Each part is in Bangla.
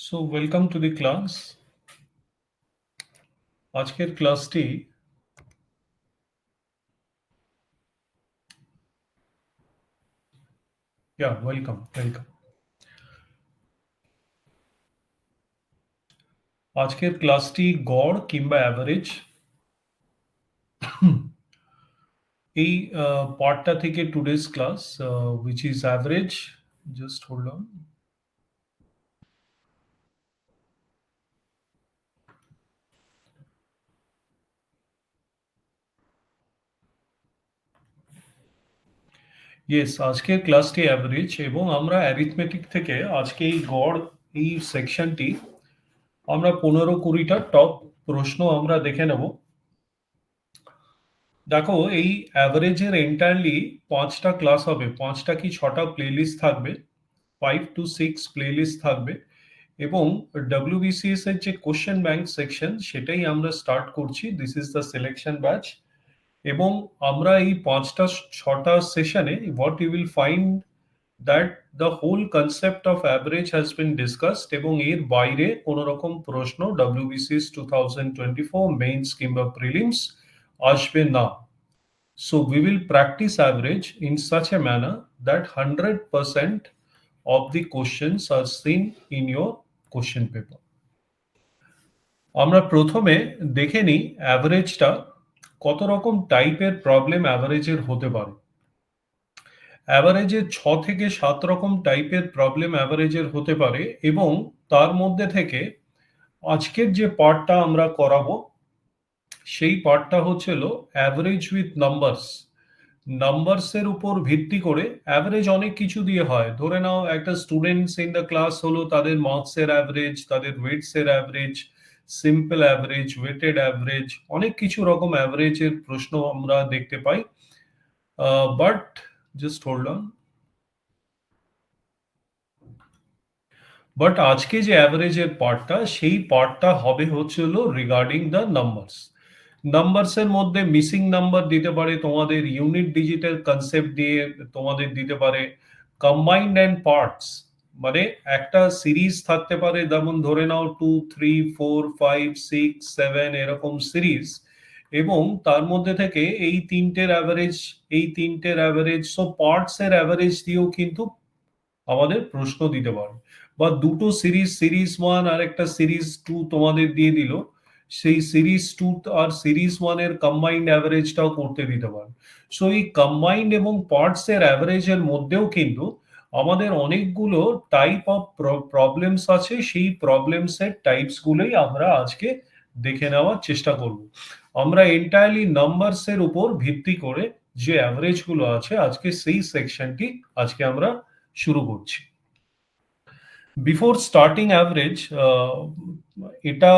So welcome to the class. আজকের ক্লাসটি ওয়েলকাম। আজকের ক্লাসটি গড় কিংবা অ্যাভারেজ এই পার্টটা থেকে today's class which is average. Just hold on. Yes, আজকের ক্লাসটি অ্যাভারেজ এবং আমরা অ্যারিথমেটিক থেকে আজকে এই গড় এই সেকশনটি আমরা 15-20টা টপ প্রশ্ন আমরা দেখে নেব। দেখো, এই অ্যাভারেজের এন্টারলি 5টা ক্লাস হবে, 5টা কি 6টা প্লেলিস্ট থাকবে, 5 to 6 প্লেলিস্ট থাকবে এবং WBCS এর যে কোশ্চেন ব্যাংক সেকশন সেটাই আমরা স্টার্ট করছি। This is the selection batch এবং আমরা এই 5টা 6টা সেশনে what you will find that the whole concept of average has been discussed এবং এর বাইরে কোনো রকম প্রশ্ন WBCS 2024 মেইনস কিংবা প্রিলিমস আসবে না। So we will practice average in such a manner that 100% of the questions are seen in your question paper. আমরা প্রথমে দেখে নিই অ্যাভারেজটা কত রকম টাইপের প্রবলেম অ্যাভারেজের হতে পারে। অ্যাভারেজের 6 থেকে 7 রকম টাইপের প্রবলেম অ্যাভারেজের হতে পারে এবং তার মধ্যে থেকে আজকের যে পার্টটা আমরা করাবো সেই পার্টটা হচ্ছিল অ্যাভারেজ উইথ নাম্বারস। নাম্বারসের উপর ভিত্তি করে অ্যাভারেজ অনেক কিছু দিয়ে হয়। ধরে নাও একটা স্টুডেন্টস ইন দ্য ক্লাস হলো, তাদের মার্কসের অ্যাভারেজ, তাদের ওয়েটসের average, simple average, weighted average, অনেক কিছু রকম অ্যাভারেজের প্রশ্ন আমরা দেখতে পাই। But just hold on. But আজকে যে অ্যাভারেজের পার্টটা সেই পার্টটা হবে হচ্ছিল রিগার্ডিং দ্য নাম্বারস। নাম্বারসের মধ্যে মিসিং নাম্বার দিতে পারে, তোমাদের ইউনিট ডিজিটের কনসেপ্ট দিয়ে তোমাদের দিতে পারে কম্বাইন্ড অ্যান্ড পার্টস, মানে একটা সিরিজ থাকতে পারে, যেমন ধরে নাও 2, 3, 4, 5, 6, 7 এরকম সিরিজ এবং তার মধ্যে থেকে এই তিনটের অ্যাভারেজ সো পার্টস এর অ্যাভারেজ দিয়েও কিন্তু আমাদের প্রশ্ন দিতে পারে। বা দুটো সিরিজ 1 আর একটা সিরিজ 2 তোমাদের দিয়ে দিল, সেই সিরিজ 2 আর সিরিজ 1 এর কম্বাইন্ড অ্যাভারেজটাও করতে দিতে পারে। সো এই কম্বাইন্ড এবং পার্টস এর অ্যাভারেজের মধ্যেও কিন্তু আমাদের অনেকগুলো টাইপ অফ প্রবলেমস আছে। সেই প্রবলেমস এর টাইপস গুলোই আমরা আজকে দেখে নেওয়ার চেষ্টা করব। আমরা এন্টায়ারলি নাম্বারস এর উপর ভিত্তি করে যে অ্যাভারেজ গুলো আছে আজকে সেই সেকশনটি আজকে আমরা শুরু করছি। বিফোর স্টার্টিং অ্যাভারেজ, এটা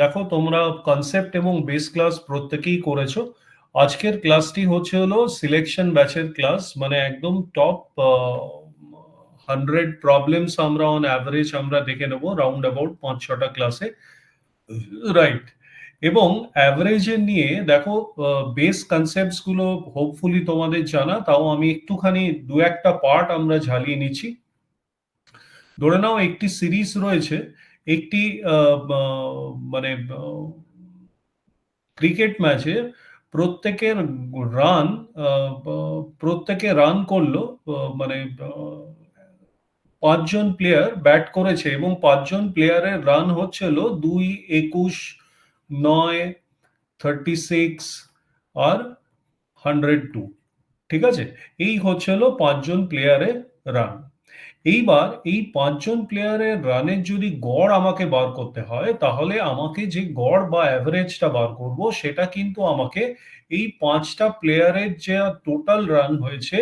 দেখো, তোমরা কনসেপ্ট এবং বেস ক্লাস প্রত্যেকেই করেছো। আজকের ক্লাসটি হচ্ছে হলো সিলেকশন ব্যাচের ক্লাস, মানে একদম টপ 100 প্রবলেমস আমরা অন অ্যাভারেজ আমরা দেখে নেবো রাউন্ড অ্যাবাউট 5-6টা ক্লাসে, রাইট? এবং অ্যাভারেজের নিয়ে দেখো, বেস কনসেপ্টস গুলো হোপফুলি তোমাদের জানা, তাও আমি একটুখানি দু একটা পার্ট আমরা ঝালিয়ে নিচ্ছি। ধরে নাও একটি সিরিজ রয়েছে, একটি মানে ক্রিকেট ম্যাচে প্রত্যেকের রান, প্রত্যেকে রান করলো, মানে 5 জন প্লেয়ার ব্যাট করেছে এবং 5 জন প্লেয়ারের রান হচ্ছিল 2, 21, 9, 36 আর 102। ঠিক আছে, এই হচ্ছিল 5 জন প্লেয়ারের রান। এইবার এই 5 জন প্লেয়ারের রানের যদি গড় আমাকে বার করতে হয়, তাহলে আমাকে যে গড় বা অ্যাভারেজটা বার করব সেটা কিন্তু আমাকে এই 5টা প্লেয়ারের যে টোটাল রান হয়েছে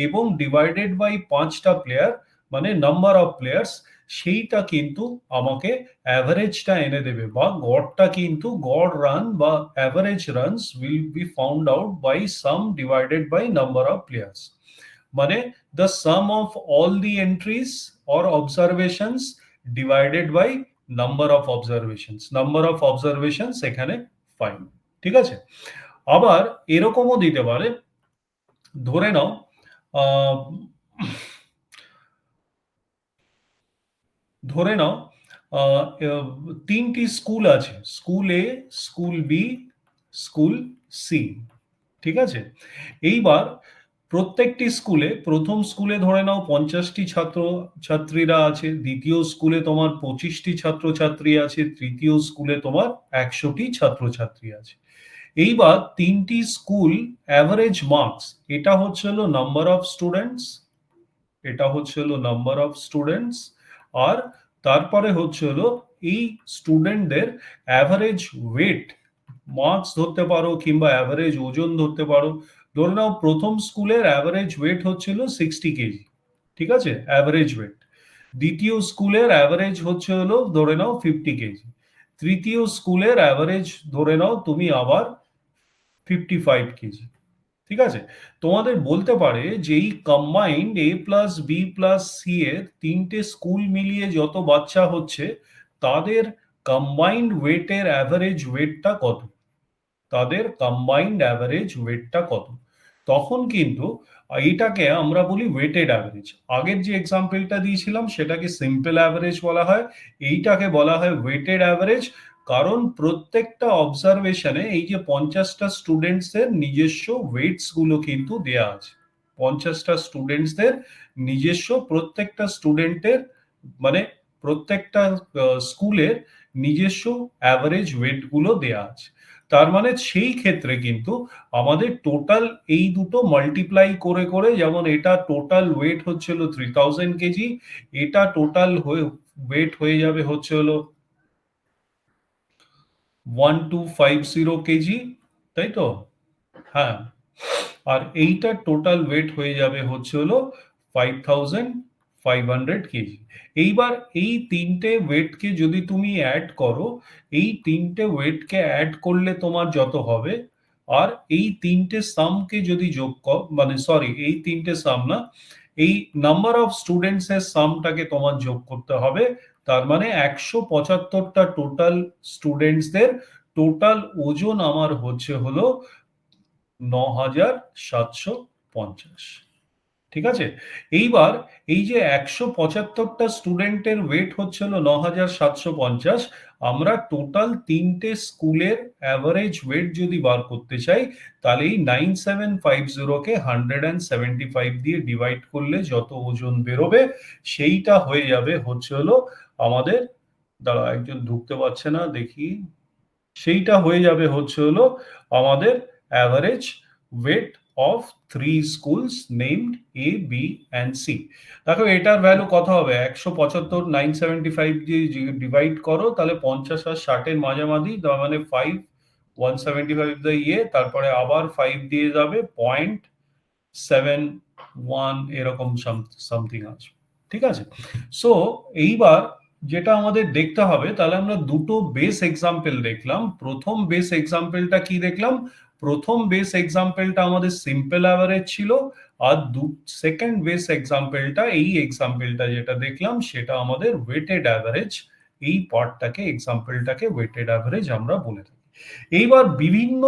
এবং ডিভাইডেড বাই 5টা প্লেয়ার, মানে নাম্বার অফ প্লেয়ার্স, সেইটা কিন্তু আমাকে অ্যাভারেজটা এনে দেবে বা গড়টা কিন্তু গড় রান বা average runs will be found out by sum divided by number of players, মানে the sum of all the entries or observations divided by number of observations এখানে ফাইন। ঠিক আছে, আবার এরকমও দিতে পারে, ধরে নাও আহ, ধরে নাও আহ, আহ, 3টি স্কুল আছে, স্কুল এ, স্কুল বি, স্কুল সি, ঠিক আছে? এইবার প্রত্যেকটি স্কুলে, প্রথম স্কুলে ধরে নাও 50টি ছাত্র ছাত্রীরা আছে, দ্বিতীয় স্কুলে তোমার 25টি ছাত্রছাত্রী আছে, তৃতীয় স্কুলে তোমার 100টি ছাত্রছাত্রী আছে। এইবার 3টি স্কুল অ্যাভারেজ মার্কস, এটা হচ্ছে হলো নাম্বার অফ স্টুডেন্টস, এটা হচ্ছে হলো নাম্বার অফ স্টুডেন্টস, আর তারপরে হচ্ছে হলো এই স্টুডেন্টদের অ্যাভারেজ ওয়েট, মার্কস ধরতে পারো কিংবা অ্যাভারেজ ওজন ধরতে পারো। ধরে নাও প্রথম স্কুলের অ্যাভারেজ ওয়েট হচ্ছিল 60 কেজি, ঠিক আছে, অ্যাভারেজ ওয়েট। দ্বিতীয় স্কুলের অ্যাভারেজ হচ্ছে হলো ধরে নাও 50 কেজি। তৃতীয় স্কুলের অ্যাভারেজ ধরে নাও তুমি আবার 55 কেজি, ঠিক আছে? তোমাদের বলতে পারে যে এই কম্বাইন্ড এ প্লাস বি প্লাস সি এর 3টে স্কুল মিলিয়ে যত বাচ্চা হচ্ছে, তাদের কম্বাইন্ড ওয়েটের অ্যাভারেজ ওয়েটটা কত, তাদের কম্বাইন্ড অ্যাভারেজ ওয়েটটা কত। তখন কিন্তু এইটাকে আমরা বলি ওয়েটেড অ্যাভারেজ। আগের যে এক্সাম্পলটা দিয়েছিলাম সেটাকে সিম্পল অ্যাভারেজ বলা হয়, এইটাকে বলা হয় ওয়েটেড অ্যাভারেজ। কারণ প্রত্যেকটা অবজারভেশনে এই যে 50টা স্টুডেন্টসদের নিজস্ব ওয়েটস গুলো কিন্তু দেয়া আছে, 50টা স্টুডেন্টসদের নিজস্ব, প্রত্যেকটা স্টুডেন্টের মানে প্রত্যেকটা স্কুলের নিজস্ব অ্যাভারেজ ওয়েট গুলো দেয়া আছে। তার মানে সেই ক্ষেত্রে কিন্তু আমাদের টোটাল এই দুটো মাল্টিপ্লাই করে করে, যেমন এটা টোটাল ওয়েট হচ্ছে হলো 3000 কেজি, এটা টোটাল ওয়েট হয়ে যাবে হচ্ছে হলো 1250 কেজি, তাই তো? হ্যাঁ, আর এইটার টোটাল ওয়েট হয়ে যাবে হচ্ছে হলো 5500 কেজি। এইবার এই 3টে ওয়েটকে যদি তুমি অ্যাড করো, এই 3টে ওয়েটকে অ্যাড করলে তোমার যত হবে, আর এই 3টে সামকে যদি যোগ কর, মানে সরি, এই 3টে সাম না, এই নাম্বার অফ স্টুডেন্টস এর সামটাকে তোমার যোগ করতে হবে। তার মানে 175টা টোটাল স্টুডেন্টসদের টোটাল ওজন আমার হচ্ছে হলো 9750, ঠিক আছে? এইবার এই যে 175টা স্টুডেন্টের ওয়েট হচ্ছে হলো 9750, আমরা টোটাল 3টে স্কুলের অ্যাভারেজ ওয়েট যদি বার করতে চাই, তাহলে এই 9750 কে 175 দিয়ে ডিভাইড করলে যত ওজন বেরোবে, সেইটা হয়ে যাবে হচ্ছে হলো আমাদের, দাঁড়া একজন ঢুকতে পারছে না দেখি, সেইটা হয়ে যাবে হচ্ছে হলো আমাদের average weight of 3 schools named A B and C. দেখো এটার ভ্যালু কত হবে, 175 975 দিয়ে ডিভাইড করো, তাহলে 50 আর 60-এর মাঝামাঝি, তার মানে 5 175 দিয়ে তারপরে আবার 5 দিয়ে যাবে 0.71 এরকম সামথিং আছে, ঠিক আছে? সো এইবার যেটা আমাদের দেখতে হবে, তাহলে আমরা দুটো বেস এক্সাম্পল দেখলাম। প্রথম বেস এক্সাম্পলটা কি দেখলাম, প্রথম বেস এক্সাম্পলটা আমাদের সিম্পল অ্যাভারেজ ছিল, আর সেকেন্ড বেস এক্সাম্পলটা, এই এক্সাম্পলটা যেটা দেখলাম সেটা আমাদের ওয়েটেড অ্যাভারেজ। এই পার্টটাকে, এক্সাম্পলটাকে ওয়েটেড অ্যাভারেজ আমরা বলে থাকি। এইবার বিভিন্ন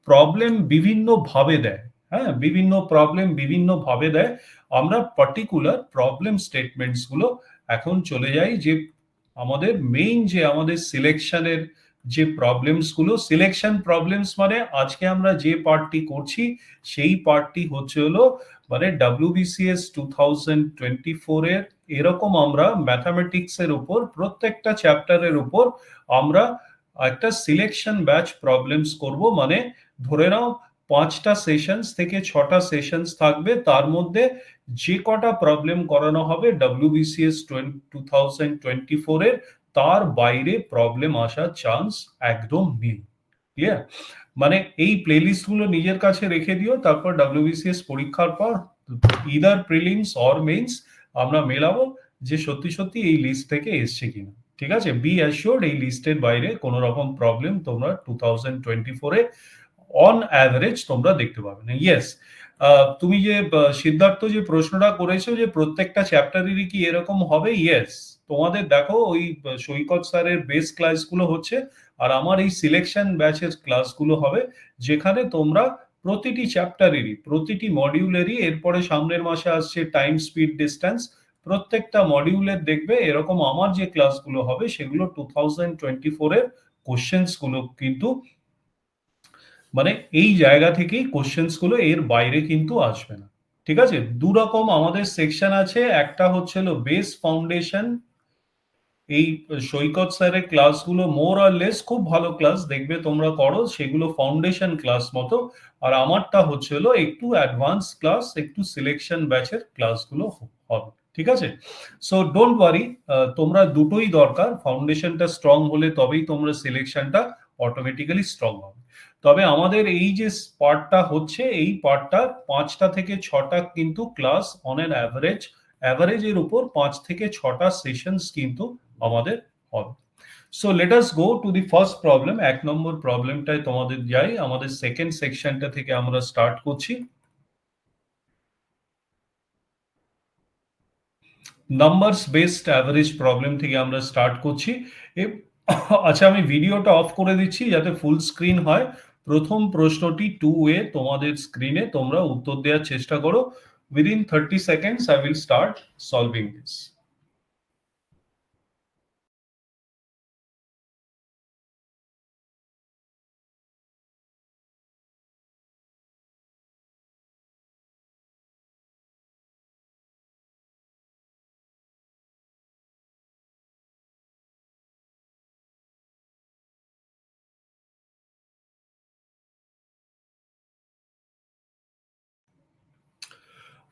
প্রবলেম বিভিন্ন ভাবে দেয়, হ্যাঁ, বিভিন্ন প্রবলেম বিভিন্ন ভাবে দেয়। আমরা পার্টিকুলার প্রবলেম স্টেটমেন্টস গুলো এখন চলে যাই, যে আমাদের মেইন যে আমাদের সিলেকশনের যে প্রবলেমস গুলো, সিলেকশন প্রবলেমস মানে আজকে আমরা যে পার্টটি করছি সেই পার্টটি হচ্ছে হলো মানে WBCS 2024 এর, এরকম আমরা ম্যাথামেটিক্স এর উপর প্রত্যেকটা চ্যাপ্টারের উপর আমরা একটা সিলেকশন ব্যাচ প্রবলেমস করব। মানে ধরে নাও 5টা সেশনস থেকে 6টা সেশনস থাকবে, তার মধ্যে যে কটা প্রবলেম করানো হবে WBCS 2024 এর, তার বাইরে প্রবলেম আসার চান্স একদম নেই। ক্লিয়ার? মানে এই প্লেলিস্ট গুলো নিজের কাছে রেখে দিও, তারপর WBCS পরীক্ষার পর ইদার প্রিলিমস অর মেইনস আমরা মেলাবো যে সত্যি সত্যি এই লিস্ট থেকে এসছে কিনা, ঠিক আছে? বি অ্যাসিওর্ড এই লিস্টের বাইরে কোন রকম প্রবলেম তোমরা 2024 এ অন অ্যাভারেজ তোমরা দেখতে পাবে না। ইয়েস, তুমি যে সিদ্ধার্থ যে প্রশ্নটা করেছো যে প্রত্যেকটা চ্যাপ্টারেরই কি এরকম হবে, ইয়েস। তোমাদের দেখো ওই সৈকত স্যারের বেস ক্লাসগুলো হচ্ছে, আর আমার এই সিলেকশন ব্যাচের ক্লাসগুলো হবে, যেখানে তোমরা প্রতিটি চ্যাপ্টারেরই, প্রতিটি মডিউলেরই, এরপরে সামনের মাসে আসছে টাইম স্পিড ডিস্টেন্স, প্রত্যেকটা মডিউলের দেখবে এরকম আমার যে ক্লাসগুলো হবে সেগুলো 2024 এর কোশ্চেন্স গুলো কিন্তু মানে এই জায়গা থেকেই কোশ্চেন্স গুলো এর বাইরে কিন্তু আসবে না। ঠিক আছে? দুরকম আমাদের সেকশন আছে, একটা হচ্ছে বেস ফাউন্ডেশন। এই সৈকত স্যারের ক্লাসগুলো মোর আর লেস খুব ভালো ক্লাস, দেখবে তোমরা করো, সেগুলো ফাউন্ডেশন ক্লাস মতো। আর আমারটা হচ্ছে একটু অ্যাডভান্স ক্লাস, একটু সিলেকশন ব্যাচের ক্লাসগুলো হবে। ঠিক আছে? সো ডোন্ট ওয়ারি, তোমরা দুটোই দরকার, ফাউন্ডেশনটা স্ট্রং হলে তবেই তোমরা সিলেকশনটা অটোমেটিক্যালি স্ট্রং হবে। তবে আমাদের এই যে পার্টটা হচ্ছে, এই পার্টটা 5টা থেকে 6টা কিন্তু ক্লাস অন অ্যান অ্যাভারেজের উপর 5 থেকে 6টা সেশনস কিন্তু আমাদের হবে। So let us go to the first problem. 1 নম্বর প্রবলেমটায় তোমাদের যাই, আমাদের সেকেন্ড সেকশনটা থেকে আমরা স্টার্ট করছি। নাম্বারস বেসড অ্যাভারেজ প্রবলেম থেকে আমরা স্টার্ট করছি। আচ্ছা, আমি ভিডিওটা অফ করে দিচ্ছি যাতে ফুল স্ক্রিন হয়। প্রথম প্রশ্নটি 2A তোমাদের স্ক্রিনে, তোমরা উত্তর দেওয়ার চেষ্টা করো। Within 30 seconds I will start solving this.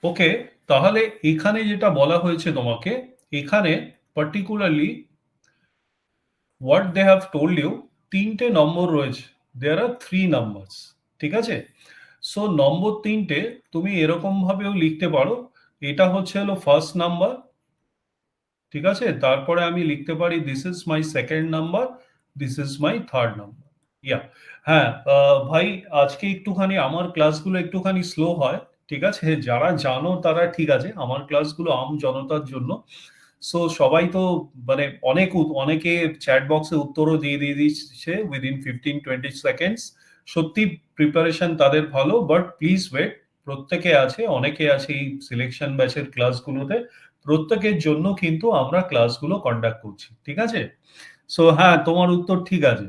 Okay, তাহলে এখানে যেটা বলা হয়েছে তোমাকে, এখানে particularly what they have told you, 3টে নম্বর রয়েছে। There are 3 numbers. ঠিক আছে? সো নম্বর 3টে তুমি এরকম ভাবেও লিখতে পারো, এটা হলো ফার্স্ট নাম্বার। ঠিক আছে? তারপরে আমি লিখতে পারি this is my second number, this is my third number. Yeah, হ্যাঁ, ভাই আজকে একটুখানি আমার ক্লাসগুলো একটুখানি স্লো হয়। ঠিক আছে? যারা জানো তারা ঠিক আছে, আমার ক্লাসগুলো আম জনতার জন্য। সো সবাই তো মানে অনেকে চ্যাট বক্সে উত্তরও দিয়ে দিচ্ছে উইদিন 15-20 সেকেন্ডস। সত্যি প্রিপারেশন তাদের ভালো, বাট প্লিজ ওয়েট। প্রত্যেকে আছে, অনেকে আছে এই সিলেকশন ব্যাচের ক্লাসগুলোতে। প্রত্যেকের জন্য কিন্তু আমরা ক্লাসগুলো কন্ডাক্ট করছি। ঠিক আছে? সো হ্যাঁ, তোমার উত্তর ঠিক আছে।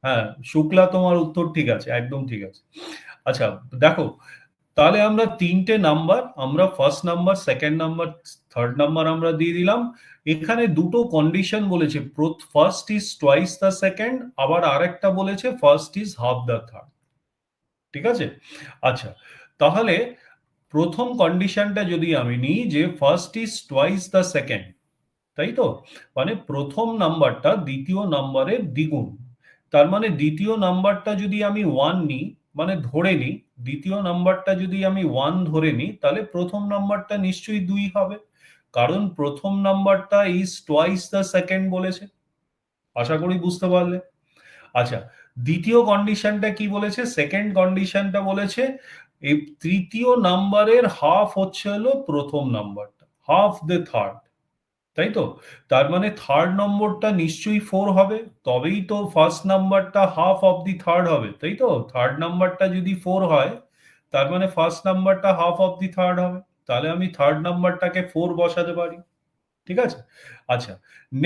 হ্যাঁ, শুক্লা, তোমার উত্তর ঠিক আছে, একদম ঠিক আছে। আচ্ছা, দেখো, তাহলে আমরা 3টে নাম্বার, আমরা first number, second number, third number আমরা দিয়ে দিলাম। এখানে দুটো কন্ডিশন বলেছে, first is twice the second, আবার আরেকটা বলেছে first is half the third. ঠিক আছে? আচ্ছা, তাহলে প্রথম কন্ডিশনটা যদি আমি নিই যে first is twice the second, তাই তো? মানে প্রথম নাম্বারটা দ্বিতীয় নাম্বারের দ্বিগুণ। তার মানে দ্বিতীয় নাম্বারটা যদি আমি 1 নিই, মানে ধরে নিই, দ্বিতীয় নাম্বারটা যদি আমি 1 ধরে নিই, তাহলে প্রথম নাম্বারটা নিশ্চয়ই 2 হবে। কারণ প্রথম নাম্বারটা ইজ টোয়াইস দ্য সেকেন্ড বলেছে। আশা করি বুঝতে পারলে। আচ্ছা, দ্বিতীয় কন্ডিশনটা কি বলেছে? সেকেন্ড কন্ডিশনটা বলেছে এই তৃতীয় নাম্বারের হাফ প্রথম নাম্বারটা, হাফ দ্য থার্ড। তাই তো? তার মানে থার্ড নম্বরটা নিশ্চয়ই 4 হবে। তবেই তো ফার্স্ট নাম্বারটা হাফ অফ দি থার্ড হবে। তাই তো? থার্ড নাম্বারটা যদি 4 হয়, তার মানে ফার্স্ট নাম্বারটা হাফ অফ দি থার্ড হবে। তাহলে আমি থার্ড নাম্বারটাকে 4 বসাতে পারি। ঠিক আছে? আচ্ছা,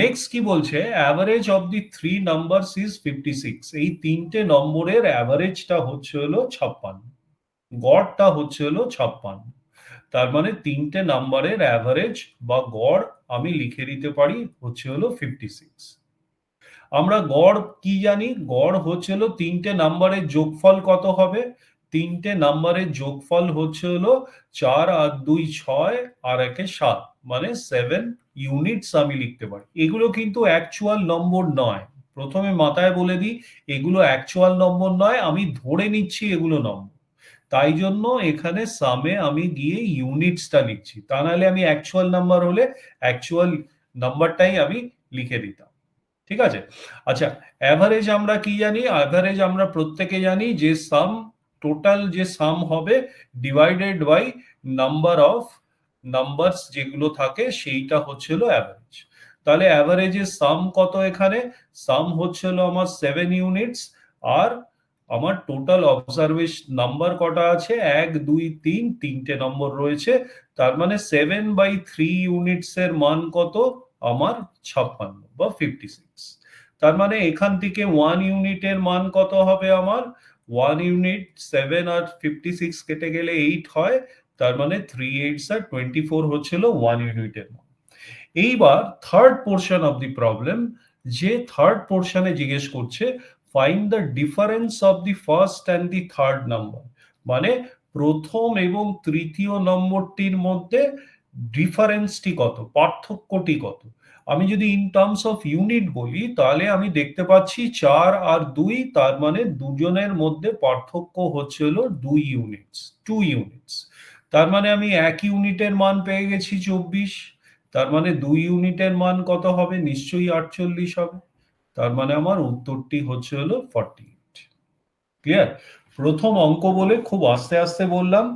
নেক্সট কি বলছে? Average of the 3 numbers is 56। এই 3টে নম্বরের এভারেজটা হলো 56। গড়টা হলো 56। তার মানে 3টে নাম্বারের এভারেজ বা গড় আমি লিখে দিতে পারি হলো 56। আমরা গড় কি জানি? গড় হলো 3টে নাম্বারের যোগফল কত হবে? 3টে নাম্বারের যোগফল হলো 4 আর 2 6 আর 1 7, মানে 7 ইউনিটস আমি লিখতে পারি। এগুলো কিন্তু অ্যাকচুয়াল নম্বর নয়। প্রথমে মাথায় বলে দিই, এগুলো অ্যাকচুয়াল নম্বর নয়, আমি ধরে নিচ্ছি এগুলো নম্বর। তাই জন্য এখানে সামে আমি গিয়ে ইউনিটসটা লিখছি। তা নাহলে আমি অ্যাকচুয়াল নাম্বার হলে অ্যাকচুয়াল নাম্বারটাই আমি লিখে দিতাম। ঠিক আছে? আচ্ছা, এভারেজ আমরা কি জানি? এভারেজ আমরা প্রত্যেকে জানি যে টোটাল যে সাম হবে divided by number of numbers যেগুলো থাকে, সেইটা হলো এভারেজ। তাহলে এভারেজের সাম কত এখানে? সাম হলো আমার 7 ইউনিটস, আর আমার টোটাল অবজারভেশন নাম্বার কটা আছে, 1 2 3 তিনটে নম্বর রয়েছে, তার মানে 7/3 ইউনিটস এর মান কত আমার 56 বা 56। তার মানে এখান থেকে 1 ইউনিটের মান কত হবে আমার, 1 ইউনিট 7 আর 56 কেটে গেলে 8 হয়, তার মানে 3 8s আর 24 হচ্ছিল 1 ইউনিটের মান। এইবার third portion of the problem, যে থার্ড পোর্শনে জিজ্ঞেস করছে find the difference of the first and the third number, মানে প্রথম এবং তৃতীয় নম্বরটির মধ্যে ডিফারেন্সটি কত, পার্থক্যটি কত। আমি যদি ইন টার্মস অফ ইউনিট বলি তাহলে আমি দেখতে পাচ্ছি 4 আর 2, তার মানে দুজনের মধ্যে পার্থক্য হচ্ছে হলো 2 ইউনিটস, 2 ইউনিটস। তার মানে আমি 1 ইউনিটের মান পেয়ে গেছি 24, তার মানে 2 ইউনিটের মান কত হবে, নিশ্চয়ই 48 হবে। তার মানে আমার উত্তরটি হচ্ছে হলো 48। ক্লিয়ার? প্রথম অঙ্ক বলে খুব আস্তে আস্তে বললাম,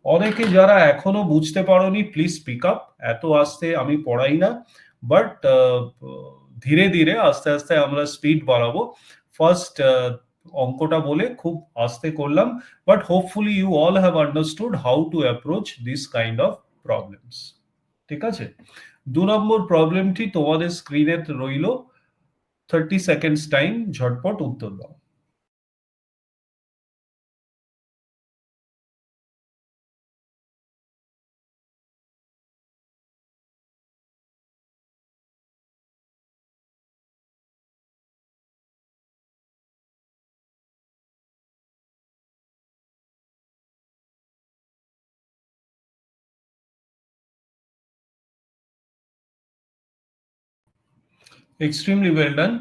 অনেকে যারা এখনো বুঝতে পারোনি প্লিজ স্পিক আপ, এত আস্তে আমি পড়াই না, বাট ধীরে ধীরে আস্তে আস্তে আমরা স্পিড বাড়াবো। ফার্স্ট অঙ্কটা বলে খুব আস্তে করলাম, but hopefully you all have understood how to approach this kind of problems. ঠিক আছে, 2 নম্বর প্রবলেমটি তোমাদের স্ক্রিনে রইল, 30 সেকেন্ডস টাইম, ঝটপট উত্তর দাও। Extremely well done.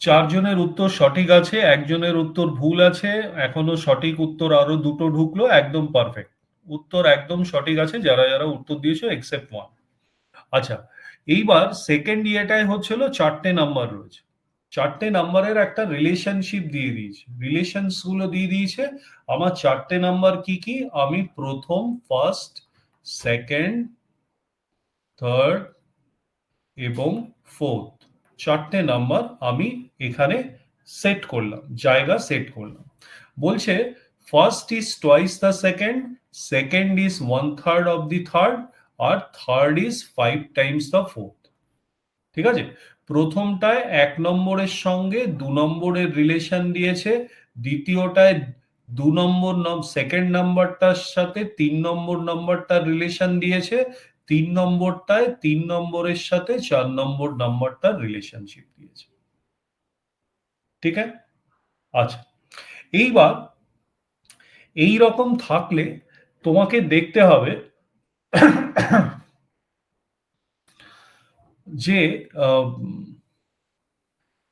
4 জনের উত্তর সঠিক আছে, একজনের উত্তর ভুল আছে, এখনো সঠিক উত্তর আরো দুটো ঢুকলো, একদম পারফেক্ট উত্তর, একদম সঠিক আছে যারা যারা উত্তর দিয়েছো এক্সেপ্ট 1। আচ্ছা, এইবার সেকেন্ড ইয়েটাই হচ্ছিল 4টে নাম্বার রয়েছে, 4টে নাম্বারের একটা রিলেশনশিপ দিয়ে দিয়েছে, রিলেশনস গুলো দিয়ে দিয়েছে। আমার 4টে নাম্বার কি কি, আমি প্রথম, ফার্স্ট, সেকেন্ড, থার্ড এবং ফোর্থ, 4টে নাম্বার আমি এখানে সেট করলাম, জায়গা সেট করলাম। বলছে first is twice the second, second is 1/3 of the third, আর third is 5 times the fourth. ঠিক আছে, প্রথমটায় 1 নম্বরের সঙ্গে 2 নম্বরের রিলেশন দিয়েছে, দ্বিতীয়টায় 2 নম্বর সেকেন্ড নাম্বারটার সাথে 3 নম্বর নাম্বারটার রিলেশন দিয়েছে, 3 নম্বরটায় 3 নম্বরের সাথে 4 নম্বর নাম্বারটার রিলেশনশিপ দিয়েছে। ঠিক আছে, আচ্ছা, এইবার এই রকম থাকলে তোমাকে দেখতে হবে যে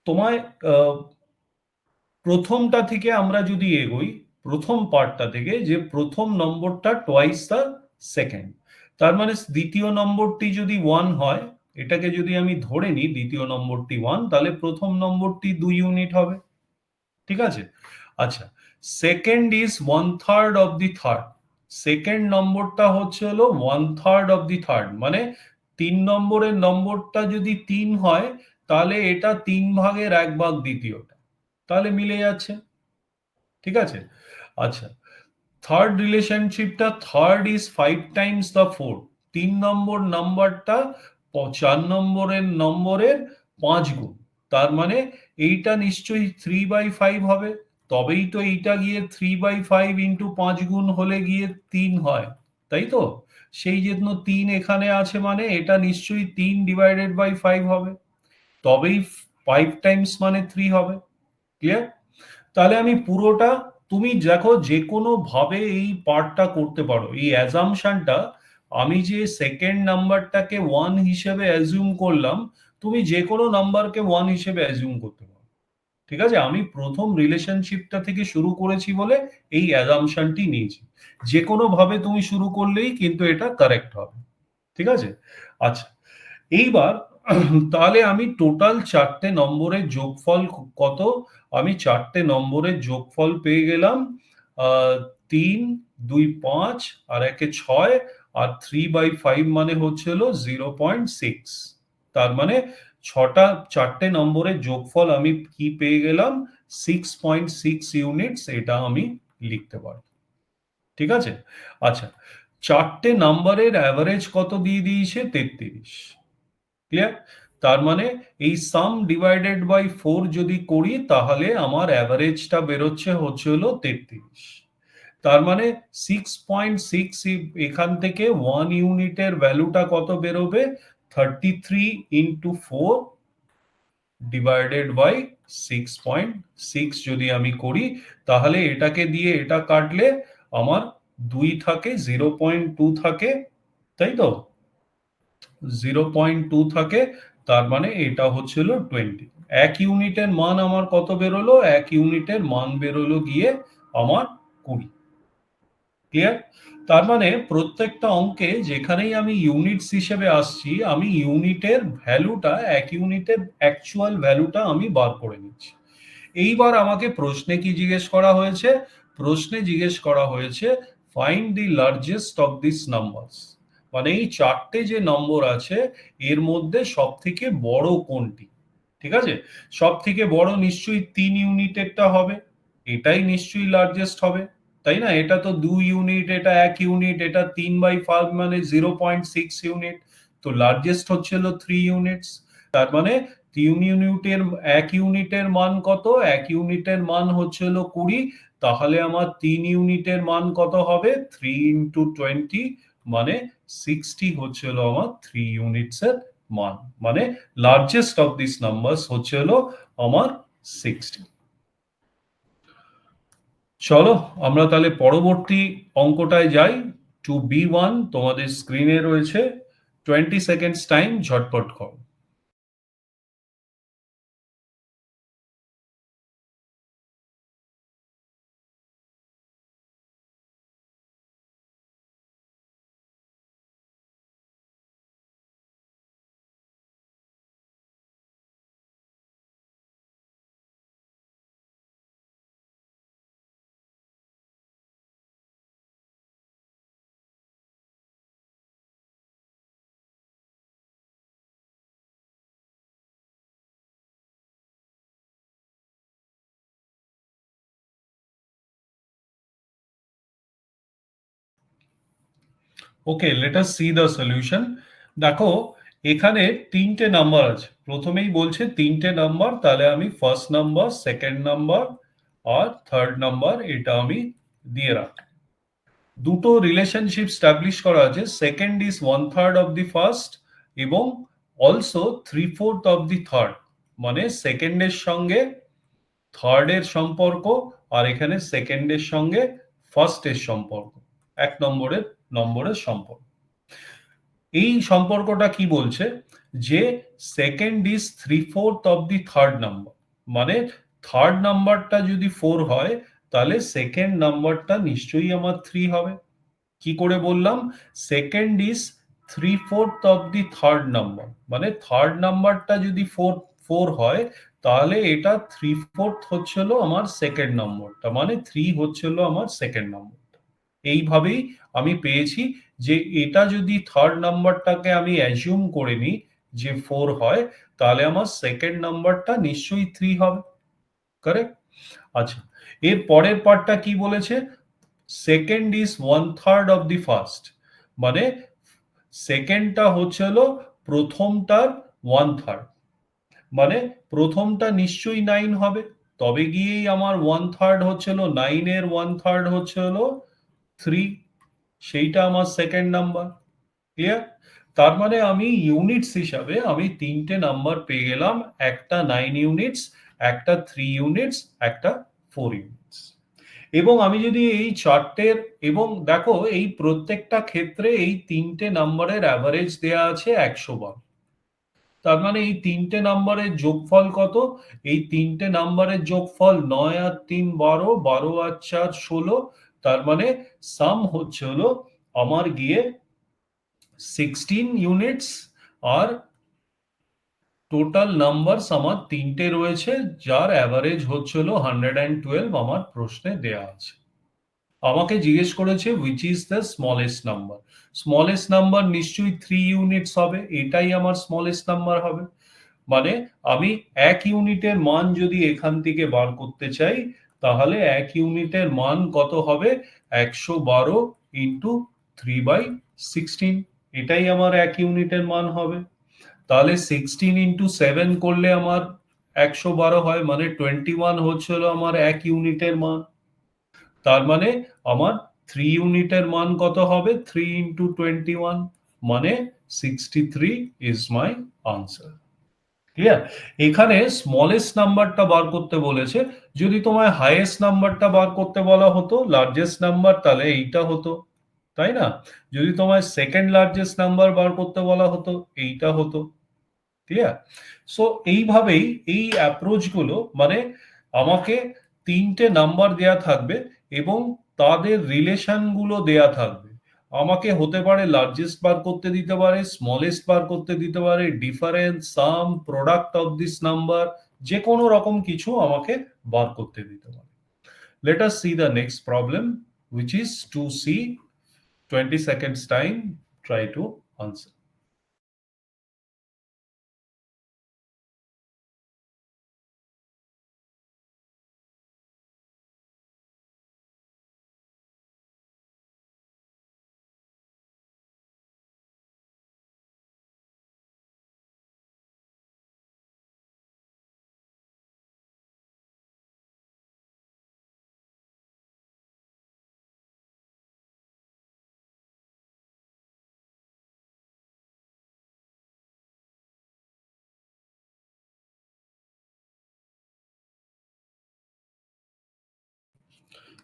তোমায় প্রথমটা থেকে আমরা যদি এগোই, প্রথম পার্টটা থেকে, যে প্রথম নম্বরটা টোয়াইস দ্য সেকেন্ড, তার মানে দ্বিতীয় নম্বরটি যদি 1 হয়, এটাকে যদি আমি ধরে নিই দ্বিতীয় নম্বরটি 1, তাহলে প্রথম নম্বরটি 2 ইউনিট হবে। ঠিক আছে, আচ্ছা, second is 1/3 of the third, second নম্বরটা হচ্ছে হলো 1/3 অফ দি থার্ড, মানে 3 নম্বরের নম্বরটা যদি 3 হয় তাহলে এটা 3 ভাগের 1 ভাগ দ্বিতীয়টা, তাহলে মিলে যাচ্ছে। ঠিক আছে, আচ্ছা, থার্ড রিলেশনশিপটা, third is 5 times the fourth, 3 number নাম্বারটা 4 নম্বরের 5 গুণ, তার মানে এইটা নিশ্চয়ই 3/5 হবে, তবেই তো এইটা গিয়ে 3/5 ইন্টু 5 গুণ হলে গিয়ে 3 হয়, তাই তো? সেই জন্য 3 এখানে আছে, মানে এটা নিশ্চয়ই 3/5 হবে, তবেই 5 টাইমস মানে 3 হবে। ক্লিয়ার? তাহলে আমি পুরোটা, তুমি দেখো যে কোনো ভাবে এই পার্টটা করতে পারো, এই অ্যাজাম্পশনটা, আমি যে সেকেন্ড নাম্বারটাকে 1 হিসেবে অ্যাজিউম করলাম, তুমি যে কোনো নাম্বারকে 1 হিসেবে অ্যাজিউম করতে পারো। ঠিক আছে, আমি প্রথম রিলেশনশিপটা থেকে শুরু করেছি বলে এই অ্যাজাম্পশনটি নিয়েছি, যে কোনো ভাবে তুমি শুরু করলেই কিন্তু এটা কারেক্ট হবে। ঠিক আছে, আচ্ছা, এইবার তাহলে আমি টোটাল 4টে নম্বরের যোগফল কত, আমি 4টে নম্বরের যোগফল পেয়ে গেলাম 3, 2 5, আর 1 6, আর 3/5 মানে হচ্ছিল 0.6, তার মানে 4টে নম্বরের যোগফল আমি কি পেয়ে গেলাম, 6.6 ইউনিটস এটা আমি লিখতে পারি। ঠিক আছে? আচ্ছা, চারটে নাম্বারের অ্যাভারেজ কত দিয়ে দিয়েছে? 33। ক্লিয়ার? তার মানে এই সাম ডিভাইডেড বাই 4 যদি করি তাহলে আমার অ্যাভারেজটা বেরোচ্ছে হচ্ছে হলো 33। তার মানে 6.6 এখান থেকে 1 ইউনিটের ভ্যালুটা কত বেরোবে? 33 ইন্টু 4 ডিভাইডেড বাই 6.6 যদি আমি করি তাহলে এটাকে দিয়ে এটা কাটলে আমার 2 থাকে, 0.2 থাকে, তাই তো? 0.2 থাকে, তার মানে এটা হচ্ছিল 20। 1 ইউনিটের মান আমার কত বেরোলো? 1 ইউনিটের মান বেরোলো গিয়ে আমার 20। ক্লিয়ার? তার মানে প্রত্যেকটা অঙ্কে যেখানেই আমি ইউনিটস হিসেবে আসছি আমি ইউনিটের ভ্যালুটা, 1 ইউনিটের অ্যাকচুয়াল ভ্যালুটা আমি বার করে নিচ্ছি। এইবার আমাকে প্রশ্নে কি জিজ্ঞেস করা হয়েছে? প্রশ্নে জিজ্ঞেস করা হয়েছে find the largest of this numbers, মানে এই চারটে যে নম্বর আছে এর মধ্যে সব থেকে বড় কোনটি। ঠিক আছে? সব থেকে বড় নিশ্চয়ই 3 ইউনিটেরটা হবে, এটাই নিশ্চয়ই লার্জেস্ট হবে, তাই না? এটা তো 2 ইউনিট, এটা 1 ইউনিট, এটা 3/5 মানে 0.6 ইউনিট, তো লার্জেস্ট হচ্ছে হলো 3 ইউনিটস। তার মানে 3 ইউনিটের 1 ইউনিটের মান কত? 1 ইউনিটের মান হচ্ছে হলো 20, তাহলে আমার 3 ইউনিটের মান কত হবে? 3 ইন্টু 20 মানে 60 হচ্ছে হলো আমার 3 ইউনিটস এর মান, মানে লার্জেস্ট অফ দিস নাম্বারস হচ্ছে হলো আমার 60। চলো আমরা তাহলে পরবর্তী অঙ্কটায় যাই। 2B1 তোমাদের স্ক্রিনে রয়েছে, 20 সেকেন্ডস টাইম, ঝটপট করো। Okay, let us see the solution. দেখো এখানে তিনটে নাম্বার আছে, প্রথমেই বলছে তিনটে নাম্বার, তাহলে আমি ফার্স্ট নাম্বার, সেকেন্ড নাম্বার আর থার্ড নাম্বার এটা আমি দিয়ে রাখি। দুটো রিলেশনশিপ স্টাবলিশ করা আছে, second is 1/3 of the first এবং অলসো 3/4 অফ দি থার্ড, মানে সেকেন্ডের সঙ্গে থার্ডের সম্পর্ক আর এখানে সেকেন্ডের সঙ্গে ফার্স্টের সম্পর্ক, এক নম্বরের সম্পর্ক। এই সম্পর্কটা কি বলছে? যে second is 3/4 of the third number, মানে থার্ড নাম্বারটা যদি 4 হয় তাহলে সেকেন্ড নাম্বারটা নিশ্চয়ই আমার 3 হবে। কি করে বললাম? Second is 3/4 of the third number, মানে থার্ড নাম্বারটা যদি 4 হয় তাহলে এটা 3/4 হচ্ছিল আমার সেকেন্ড নম্বরটা, মানে 3 হচ্ছিল আমার সেকেন্ড নম্বরটা। এইভাবেই আমি পেয়েছি যে এটা যদি থার্ড নাম্বারটাকে আমি অ্যাজিউম করে নিই যে 4 হয় তাহলে আমার সেকেন্ড নাম্বারটা নিশ্চয়ই 3 হবে। কারেক্ট? আচ্ছা, এর পরের পার্টটা কি বলেছে? Second is 1/3 of the first, মানে সেকেন্ডটা হচ্ছে হলো প্রথমটার 1/3, মানে প্রথমটা নিশ্চয়ই 9 হবে, তবে গিয়েই আমার 1/3 হচ্ছে হলো 9 এর 1/3 হচ্ছে হলো 3, সেইটা আমার সেকেন্ড নাম্বার। ক্লিয়ার? তার মানে আমি ইউনিটস হিসাবে আমি তিনটে নাম্বার পেয়ে গেলাম, একটা 9 ইউনিটস, একটা 3 ইউনিটস, একটা 4 ইউনিটস। এবং আমি যদি এই চার্টের, এবং দেখো এই প্রত্যেকটা ক্ষেত্রে এই তিনটে নাম্বারের অ্যাভারেজ দেয়া আছে 100 বার। তার মানে এই তিনটে নাম্বারের যোগফল কত? এই তিনটে নাম্বারের যোগফল 9 আর 3 12, 12 আর 4 16, তার মানে সাম হচ্ছে হলো আমার গিয়ে 16 ইউনিটস, আর টোটাল নাম্বারস আমার তিনটে রয়েছে যার অ্যাভারেজ হচ্ছে হলো 112 আমার প্রশ্নে দেয়া আছে। আমাকে জিজ্ঞেস করেছে which is the smallest number, smallest number নিশ্চয়ই 3 ইউনিটস হবে, এটাই আমার স্মলেস্ট নাম্বার হবে। মানে আমি 1 ইউনিটের মান যদি এখান থেকে বার করতে চাই, তাহলে 1 ইউনিটের মান কত হবে? 112 ইন্টু 3/16, এটাই আমার 1 ইউনিটের মান হবে। তাহলে 16 ইন্টু 7 করলে আমার 112 হয়, মানে 21 হচ্ছে হলো আমার 1 ইউনিটের মান। তার মানে আমার 3 ইউনিটের মান কত হবে? 3 ইন্টু 21, মানে 63 ইজ মাই আনসার। ক্লিয়ার? এখানে স্মলেস্ট নাম্বারটা বার করতে বলেছে। যদি তোমায় হাইয়েস্ট নাম্বারটা বার করতে বলা হতো, লার্জেস্ট নাম্বার, তাহলে এইটা হতো, তাই না? যদি তোমায় সেকেন্ড লার্জেস্ট নাম্বার বার করতে বলা হতো, এইটা হতো। ক্লিয়ার? সো এইভাবেই এই অ্যাপ্রোচ গুলো, মানে আমাকে তিনটে নাম্বার দেয়া থাকবে এবং তাদের রিলেশন গুলো দেয়া থাকবে। আমাকে হতে পারে লার্জেস্ট বার করতে দিতে পারে, স্মলেস্ট বার করতে দিতে পারে, difference, some, product of this number, যে কোনো রকম কিছু আমাকে বার করতে দিতে পারে। Let us see the next problem, which is to see 20 seconds time. Try to answer.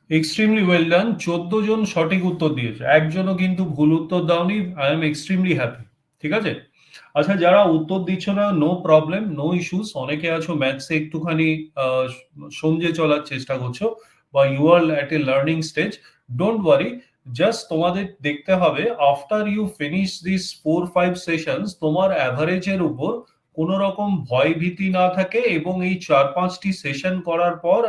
Extremely well done. 14 জন সঠিক উত্তর দিয়েছে, একজনও কিন্তু ভুল উত্তর দাওনি। I am extremely happy. ঠিক আছে? আচ্ছা, যারা উত্তর দিচ্ছ না, নো প্রবলেম, নো ইস্যুস। অনেকে আছো ম্যাথসে একটুখানি সমঝে চলার চেষ্টা করছো, বা you are at a learning stage, don't worry. Just তোমাদের দেখতে হবে, after you finish this 4-5 sessions, তোমার অ্যাভারেজের উপর কোনো রকম ভয় ভীতি না থাকে, এবং এই 4-5টি সেশন করার পর,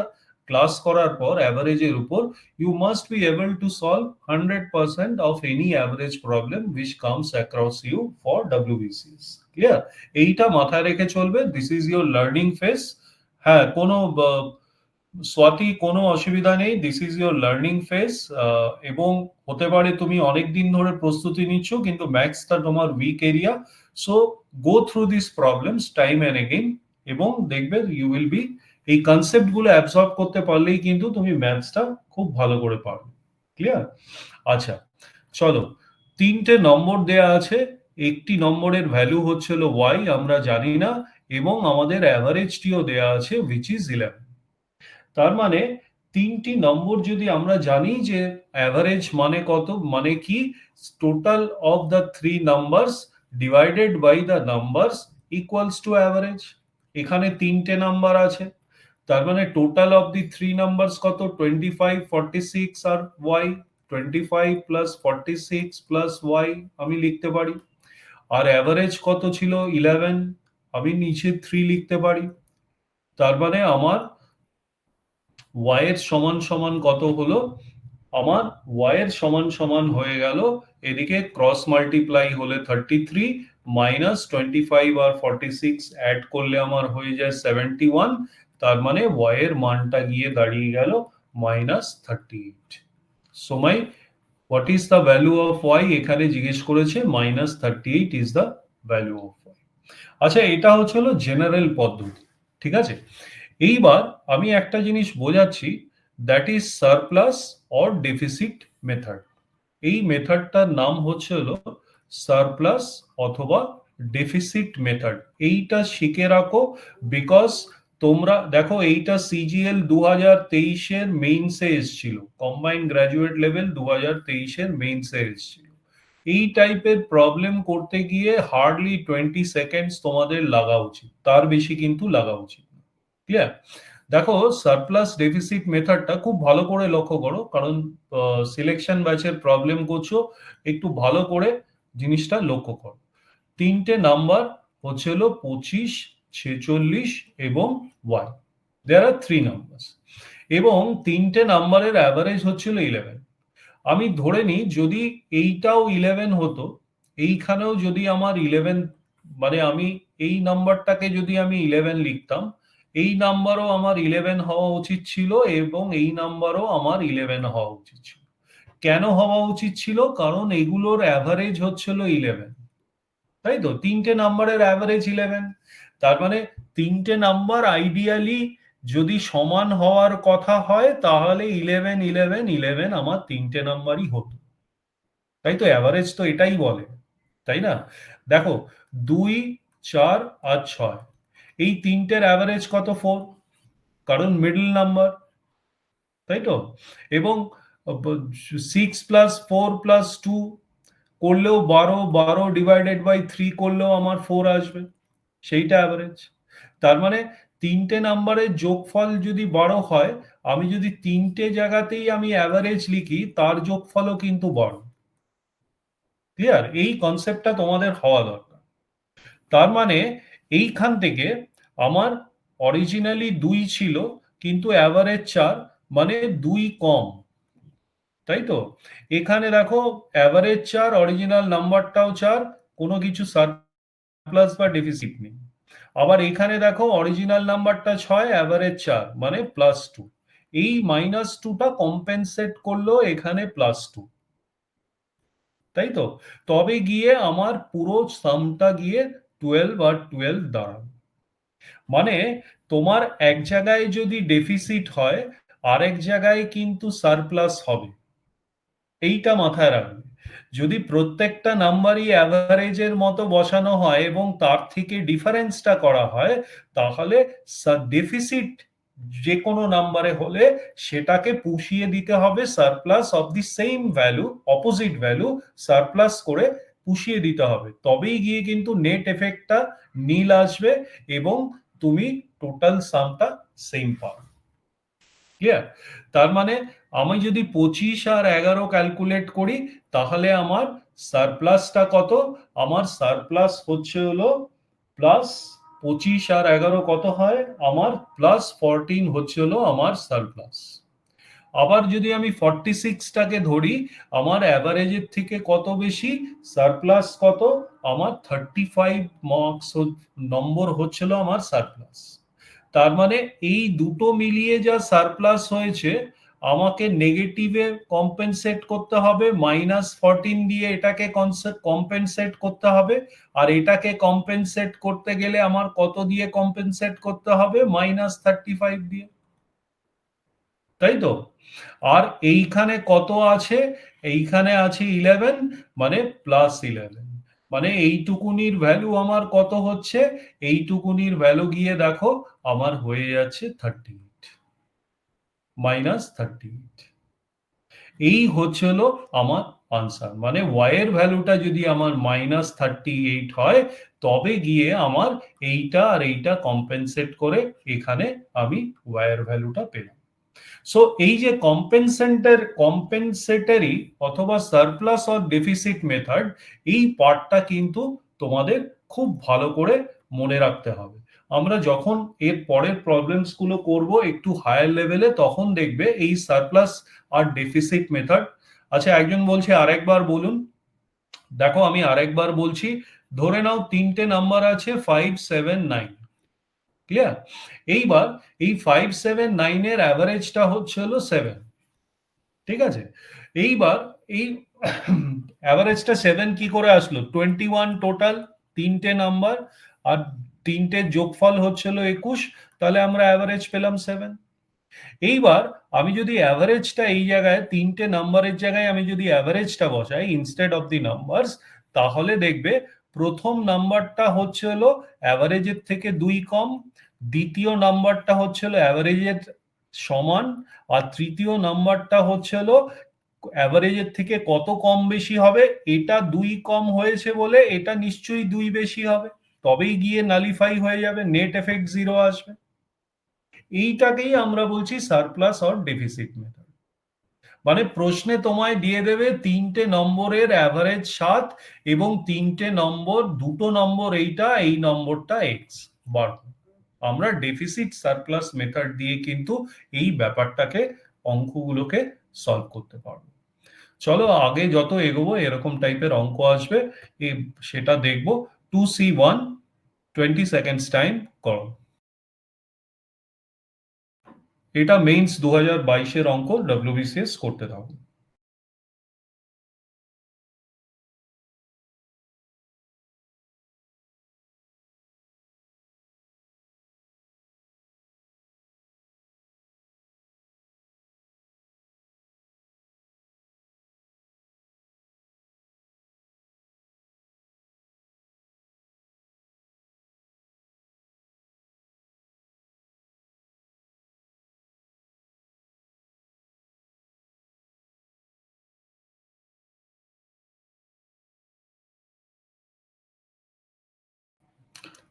ক্লাস করার পর, অ্যাভারেজের উপর you must be able to solve 100% of any average problem which comes across you for WBCS. Clear? এইটা মাথায় রেখে চলবে। This is your learning phase. হ্যাঁ, কোনো স্বাতি, কোনো অসুবিধা নেই। This is your learning phase. এবং হতে পারে তুমি অনেক দিন ধরে প্রস্তুতি নিচ্ছ, কিন্তু ম্যাথসটা তোমার weak area. So go through this problems time and again, এবং দেখবে ইউ উইল বি, এই কনসেপ্ট গুলো অ্যাবসর্ব করতে পারলেই কিন্তু তুমি ম্যাথসটা খুব ভালো করে পারবে। ক্লিয়ার? আচ্ছা, চলো। তিনটে নম্বর দেয়া আছে। একটি নম্বরের ভ্যালু হচ্ছে হলো ওয়াই, আমরা জানি না, এবং আমাদের অ্যাভারেজটিও দেয়া আছে, উইচ ইজ 11। তার মানে তিনটি নম্বর যদি আমরা জানি যে অ্যাভারেজ মানে কত, মানে কি, total of the three numbers divided by the numbers equals to average. এখানে তিনটে নাম্বার আছে, তার মানে total of the three numbers কত? 25, 46 আর ওয়াই। 25 প্লাস 46 প্লাস ওয়াই আমি লিখতে পারি। আর অ্যাভারেজ কত ছিল? 11। আমি নিচে 3 লিখতে পারি। তার মানে আমার y এর সমান সমান কত হলো? আমার y এর সমান সমান হয়ে গেল, এদিকে ক্রস মাল্টিপ্লাই হলে 33 মাইনাস 25 আর 46 অ্যাড করলে আমার হয়ে যায় 71। তার মানে y এর মানটা গিয়ে দাঁড়িয়ে গেল -38। So my what is the value of y? এখানে জিজ্ঞেস করেছে, -38 is the value of y। আচ্ছা, এটা হচ্ছে হলো জেনারেল পদ্ধতি। ঠিক আছে? এইবার আমি একটা জিনিস বোঝাচ্ছি, that is surplus or deficit method. এই মেথডটার নাম হচ্ছে হলো সারপ্লাস অথবা ডেফিসিট মেথড। এইটা শিখে রাখো, বিকজ তোমরা দেখো, এইটা সিজিএল 2023-এর মেইনসে এসেছিল, কম্বাইন্ড গ্র্যাজুয়েট লেভেল 2023-এর মেইনসে এসেছিল। এই টাইপের প্রবলেম করতে গিয়ে হার্ডলি 20 সেকেন্ডস তোমাদের লাগা উচিত, তার বেশি কিন্তু লাগা উচিত। ক্লিয়ার? দেখো, সারপ্লাস ডেফিসিট মেথডটা খুব ভালো করে লক্ষ্য করো, কারণ সিলেকশন ব্যাচের প্রবলেম করছো, একটু ভালো করে জিনিসটা লক্ষ্য করো। তিনটে নাম্বার হচ্ছে হলো 25, 46 এবং ওয়াই। দেয়ার আর থ্রি নাম্বারস, এবং তিনটে নাম্বারের অ্যাভারেজ হচ্ছিল 11। আমি ধরে নিই যদি এইটাও 11 হতো, এইখানেও যদি আমার 11 মানে আমি এই নাম্বারটাকে যদি আমি 11 লিখতাম, এই নাম্বারও আমার 11 হওয়া উচিত ছিল এবং এই নাম্বারও আমার 11 হওয়া উচিত ছিল। কেন হওয়া উচিত ছিল? কারণ এগুলোর অ্যাভারেজ হচ্ছিল 11, তাই তো? তিনটে নাম্বারের অ্যাভারেজ 11, তার মানে তিনটে নাম্বার আইডিয়ালি যদি সমান হওয়ার কথা হয় তাহলে 11 11 11 আমার তিনটে নাম্বারই হতো, তাই তো? অ্যাভারেজ তো এটাই বলে, তাই না? দেখো, 2, 4 আর 6, এই তিনটের অ্যাভারেজ কত? 4, কারণ মিডল নাম্বার, তাই তো? এবং 6 + 4 + 2 করলেও 12, 12 ডিভাইডেড বাই 3 করলেও আমার 4 আসবে, সেইটা অ্যাভারেজ। তার মানে তিনটে নাম্বারের যোগফল যদি 12 হয়, আমি যদি তিনটে জায়গাতেই আমি অ্যাভারেজ লিখি তার যোগফলও কিন্তু 12। ক্লিয়ার? এই কনসেপ্টটা তোমাদের হওয়া দরকার। তার মানে এইখান থেকে আমার অরিজিনালি 2 ছিল কিন্তু অ্যাভারেজ 4, মানে 2 কম, তাই তো? এখানে দেখো অ্যাভারেজ 4, অরিজিনাল নাম্বারটাও 4, কোনো কিছু সারপ্লাস বা ডেফিসিট নেই। আবার এখানে দেখো অরিজিনাল নাম্বারটা 6, অ্যাভারেজ 4, মানে +2। এই -2টা কম্পেনসেট করলো এখানে +2, তাই তো? তবে গিয়ে আমার পুরো সামটা গিয়ে 12 আর 12 দাঁড়াবে। মানে তোমার এক জায়গায় যদি ডেফিসিট হয়, আরেক জায়গায় কিন্তু সারপ্লাস হবে, এইটা মাথায় রাখবে। যদি প্রত্যেকটা নাম্বারই অ্যাভারেজের মতো বসানো হয় এবং তার থেকে ডিফারেন্সটা করা হয়, তাহলে ডেফিসিট যে কোনো নাম্বারে হলে সেটাকে পুষিয়ে দিতে হবে surplus of the same value, opposite value surplus করে পুষিয়ে দিতে হবে, তবেই গিয়ে কিন্তু নেট এফেক্টটা নীল আসবে এবং তুমি টোটাল সামটা সেম পাবে। ক্লিয়ার? তার মানে আমি যদি 25 আর 11 ক্যালকুলেট করি তাহলে আমার সারপ্লাসটা কত? আমার সারপ্লাস হচ্ছে হলো প্লাস 25 আর 11 কত হয়? আমার +14 হচ্ছে হলো আমার সারপ্লাস। আবার যদি আমি 46টাকে ধরি, আমার অ্যাভারেজের থেকে কত বেশি? সারপ্লাস কত? আমার 35 মার্কস নম্বর হচ্ছিল আমার সারপ্লাস। তার মানে এই দুটো মিলিয়ে যা সারপ্লাস হয়েছে, আমাকে নেগেটিভে কম্পেনসেট করতে হবে, -14 দিয়ে এটাকে কম্পেনসেট করতে হবে, আর এটাকে কম্পেনসেট করতে গেলে আমার কত দিয়ে কম্পেনসেট করতে হবে? -35 দিয়ে, তাই তো? আর এইখানে কত আছে? এইখানে আছে 11, মানে +11, মানে এইটুকুনির ভ্যালু আমার কত হচ্ছে? এইটুকুনির ভ্যালু গিয়ে দেখো আমার হয়ে যাচ্ছে 38, -38। এই হচ্ছে হলো আমার আনসার, মানে y এর ভ্যালুটা যদি আমার -38 হয় তবে গিয়ে আমার এইটা আর এইটা কম্পেনসেট করে এখানে আমি y এর ভ্যালুটা পেলাম। সো এই যে কম্পেনসেটরি অথবা সারপ্লাস অর ডেফিসিট মেথড, এই পার্টটা কিন্তু তোমাদের খুব ভালো করে মনে রাখতে হবে। আমরা যখন এর পরের প্রবলেমস গুলো করব একটু হায়ার লেভেলে, তখন দেখবে এই সারপ্লাস আর ডেফিসিট মেথড। আচ্ছা, একজন বলছে আরেকবার বলুন। দেখো আমি আরেকবার বলছি, ধরে নাও তিনটে নাম্বার আছে 5 7 9। ক্লিয়ার? এইবার এই 5 7 9 এর অ্যাভারেজটা হচ্ছে হলো 7, ঠিক আছে? এইবার এই অ্যাভারেজটা 7 কি করে আসলো? 21 টোটাল, তিনটে নাম্বার, আর তিনটে যোগফল হচ্ছিল 21, তাহলে আমরা অ্যাভারেজ পেলাম 7। এইবার আমি যদি অ্যাভারেজটা এই জায়গায় তিনটে নাম্বারের জায়গায় আমি যদি অ্যাভারেজটা বসাই ইনস্টেড অফ দি নাম্বারস, তাহলে দেখবে প্রথম নাম্বারটা হচ্ছে হলো অ্যাভারেজের থেকে 2 কম, দ্বিতীয় নাম্বারটা হচ্ছে হলো অ্যাভারেজের সমান, আর তৃতীয় নাম্বারটা হচ্ছে হলো অ্যাভারেজের থেকে কত কম বেশি হবে? এটা 2 কম হয়েছে বলে এটা নিশ্চয়ই 2 বেশি হবে, তবেই গিয়ে নালিফাই হয়ে যাবে, নেট এফেক্ট 0 আসবে। এইটাকেই আমরা বলছি সারপ্লাস অর ডেফিসিট মেথড। মানে প্রশ্নে তোমায় দিয়ে দেবে তিনটে নম্বরের অ্যাভারেজ 7 এবং তিনটে নম্বর, দুটো নম্বর এইটা, এই নম্বরটা এক্স বার। আমরা ডেফিসিট সারপ্লাস মেথড দিয়ে কিন্তু এই ব্যাপারটাকে, অঙ্কগুলোকে সলভ করতে পারবো। চলো আগে যত এগোবো এরকম টাইপের অঙ্ক আসবে, সেটা দেখবো। 2C1 20 সেকেন্ডস টাইম করো। এটা মেইনস 2022 এর অঙ্ক, ডব্লিউবিসিএস করতে থাকো।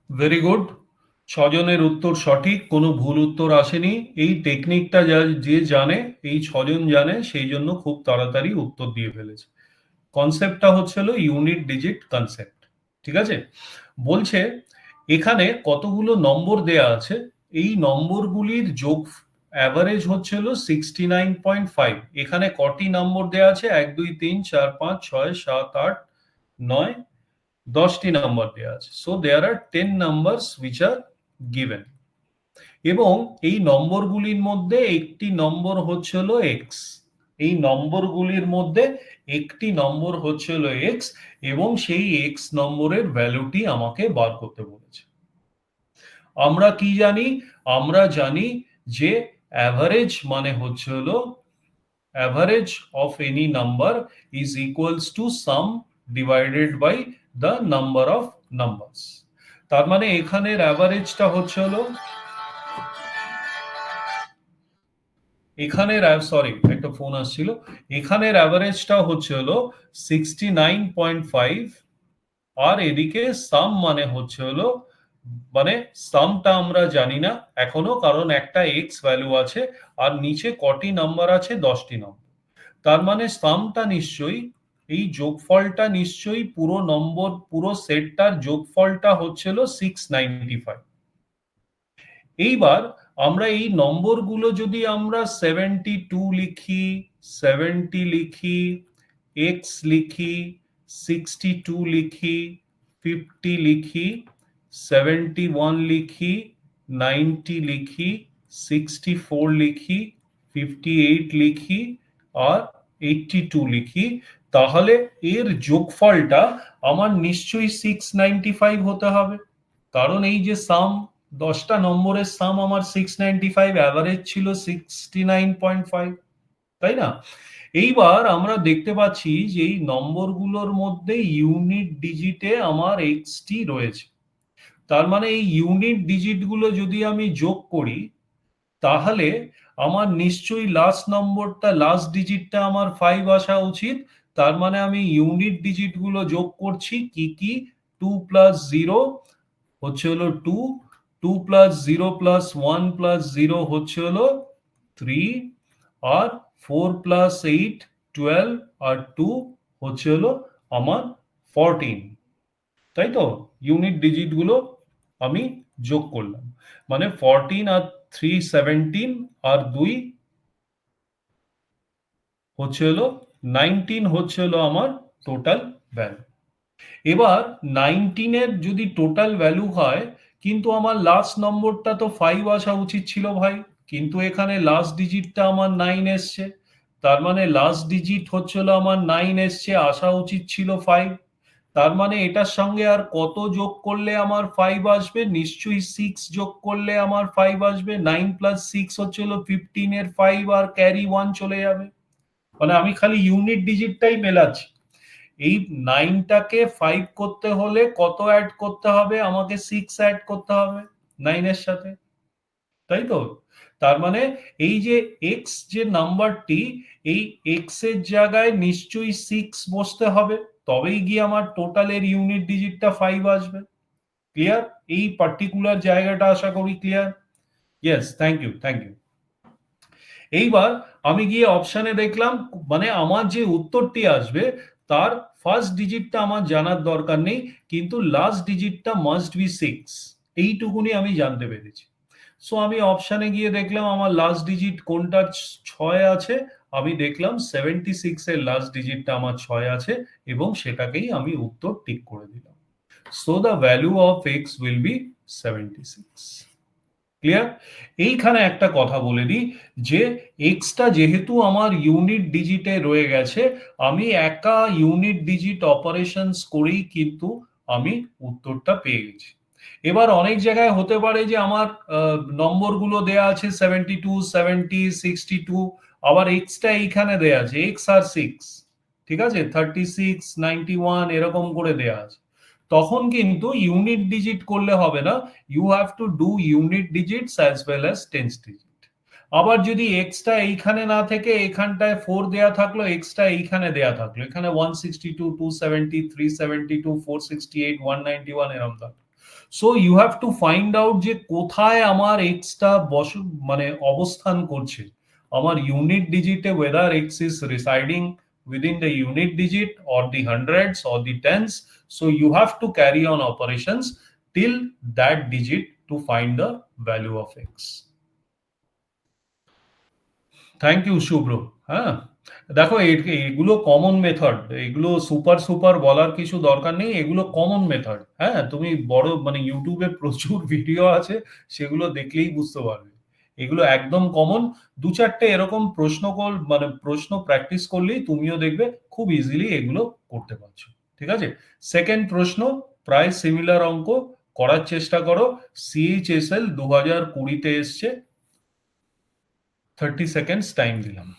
ভেরি গুড, ছজনের উত্তর সঠিক, কোনো ভুল উত্তর আসেনি। এই টেকনিকটা যে জানে, এই ছজন জানে, সেই জন্য খুব তাড়াতাড়ি উত্তর দিয়ে ফেলেছে। কনসেপ্টটা হচ্ছিল ইউনিট ডিজিট কনসেপ্ট। ঠিক আছে, বলছে এখানে কতগুলো নম্বর দেয়া আছে, এই নম্বরগুলির যোগ অ্যাভারেজ হচ্ছিল 69.5। এখানে কটি নম্বর দেয়া আছে? 1 2 3 4 5 6 7 8 9 10টি নাম্বার দেওয়া আছে। So there are 10 numbers which are given, এবং এই নম্বরগুলির মধ্যে একটি নম্বর হচ্ছে হলো এক্স। এই নম্বরগুলির মধ্যে একটি নম্বর হচ্ছে হলো এক্স, এবং সেই এক্স নম্বরের ভ্যালুটি আমাকে বার করতে বলেছে। আমরা কি জানি? আমরা জানি যে অ্যাভারেজ মানে হচ্ছে হলো average of any number is equals to sum divided by the number of numbers। তার মানে এখানের অ্যাভারেজটা হচ্ছে হলো, এখানের সরি একটা ফোন আসছিল, এখানের অ্যাভারেজটা হচ্ছে হলো 69.5, আর এদিকে সাম মানে হচ্ছে হলো, মানে সামটা আমরা জানি না এখনো, কারণ একটা এক্স ভ্যালু আছে আর নিচে কটি নাম্বার আছে? 10টি নম্বর। তার মানে সামটা নিশ্চয়ই, এই যোগফলটা নিশ্চয়ই পুরো নম্বর, পুরো সেটটার যোগফলটা হচ্ছিল 695। এইবার আমরা এই নম্বরগুলো যদি আমরা 72 লিখি, 70 লিখি, এক্স লিখি, 62 লিখি, 50 লিখি, 71 লিখি, 90 লিখি, 64 লিখি, 58 লিখি, আর 82 লিখি, তাহলে এর যোগফলটা আমার নিশ্চয়ই 695 হতে হবে। কারণ এই যে সাম, 10টা নম্বরের সাম আমার 695, অ্যাভারেজ ছিল 69.5, তাই না? এইবার আমরা দেখতে পাচ্ছি যে এই নম্বরগুলোর মধ্যে ইউনিট ডিজিটে আমার এক্সটি রয়েছে। তার মানে এই ইউনিট ডিজিটগুলো যদি আমি যোগ করি, তাহলে আমার নিশ্চয়ই লাস্ট নম্বরটা, লাস্ট ডিজিটটা আমার 5 আসা উচিত। তার মানে আমি ইউনিট ডিজিটগুলো যোগ করছি, কি কি? 2 প্লাস 0 হচ্ছে হলো 2, 2 প্লাস 0 প্লাস 1 প্লাস 0 হচ্ছে হলো 3, আর 4 প্লাস 8 12, আর 2 হচ্ছে হলো আমার 14। তাই তো? ইউনিট ডিজিট গুলো আমি যোগ করলাম, মানে 14 আর 3 17, আর 2 হচ্ছে হলো 19 হচ্ছে হলো আমার টোটাল ভ্যালু। এবার 19 এর যদি টোটাল ভ্যালু হয়, কিন্তু আমার লাস্ট নম্বরটা তো 5 আসা উচিত ছিল ভাই, কিন্তু এখানে লাস্ট ডিজিটটা আমার 9 এসছে। তার মানে লাস্ট ডিজিট হচ্ছে হলো আমার 9 এসছে, আসা উচিত ছিল 5। তার মানে এটার সঙ্গে আর কত যোগ করলে আমার 5 আসবে? নিশ্চয়ই 6 যোগ করলে আমার 5 আসবে। 9 প্লাস 6 হচ্ছে হলো 15 এর 5, আর ক্যারি 1 চলে যাবে। মানে আমি খালি ইউনিট ডিজিটটাই মেলাচ্ছি। এই 9টাকে 5 করতে হলে কত অ্যাড করতে হবে? আমাকে 6 অ্যাড করতে হবে 9 এর সাথে, তাই তো? তার মানে এই যে এক্স যে নাম্বারটি, এই এক্স এর জায়গায় নিশ্চয়ই 6 বসতে হবে, তবেই গিয়ে আমার টোটালের ইউনিট ডিজিটটা 5 আসবে। ক্লিয়ার? এই পার্টিকুলার জায়গাটা আশা করি clear. Yes, thank you, thank you. এইবার আমি গিয়ে অপশনে দেখলাম, মানে আমার যে উত্তরটি আসবে তার ফার্স্ট ডিজিটটা আমার জানার দরকার নেই, কিন্তু লাস্ট ডিজিটটা মাস্ট বি 6, এইটুকুনি আমি জানতে পেরেছি। সো আমি অপশনে গিয়ে দেখলাম আমার লাস্ট ডিজিট কোনটা 6 আছে, আমি দেখলাম 76 এর লাস্ট ডিজিটটা আমার 6 আছে, এবং সেটাকেই আমি উত্তর টিক করে দিলাম। So the value of x will be 76. Clear? এইখানে একটা কথা বলে দিই যে এক্সটা যেহেতু আমার ইউনিট ডিজিটে রয়ে গেছে, আমি একা ইউনিট ডিজিট অপারেশনস করেই কিন্তু আমি উত্তরটা পেয়ে গেছি। এবার অনেক জায়গায় হতে পারে যে আমার নম্বরগুলো দেয়া আছে 72, 70, 62, আবার এক্সটা এইখানে দেয়া আছে এক্স আর 6, ঠিক আছে, 36, 91 এরকম করে দেয়া আছে। তখন কিন্তু ইউনিট ডিজিট করলে হবে না, you have to do unit digits as well as tens digit. আবার যদি এক্সটা এইখানে না থেকে এখানটায় 4 দেয়া থাকলো, এক্সটা এইখানে দেয়া থাকলো, এখানে 162, 270, 372, 468, 191 এরকম থাকলো। So you have to find out যে কোথায় আমার এক্সটা মানে অবস্থান করছে আমার ইউনিট ডিজিটে, whether x is residing within the unit digit or the hundreds or the tens. So you have to carry on operations till that digit to find the value of x. Thank you Shubhra. হ্যাঁ, দেখো এগুলো কমন মেথড, এগুলো সুপার সুপার বলার কিছু দরকার নেই, এগুলো কমন মেথড। হ্যাঁ, তুমি বড় মানে ইউটিউবে প্রচুর ভিডিও আছে, সেগুলো দেখলেই বুঝতে পারবে। এগুলো একদম কমন। দু চারটে এরকম মানে প্রশ্ন প্র্যাকটিস করলেই তুমিও দেখবে খুব ইজিলি এগুলো করতে পারছো। ঠিক আছে, সেকেন্ড প্রশ্ন প্রায় সিমিলার অঙ্ক, করার চেষ্টা করো। CHSL 2020-তে এসছে। 30 সেকেন্ডস টাইম দিলাম।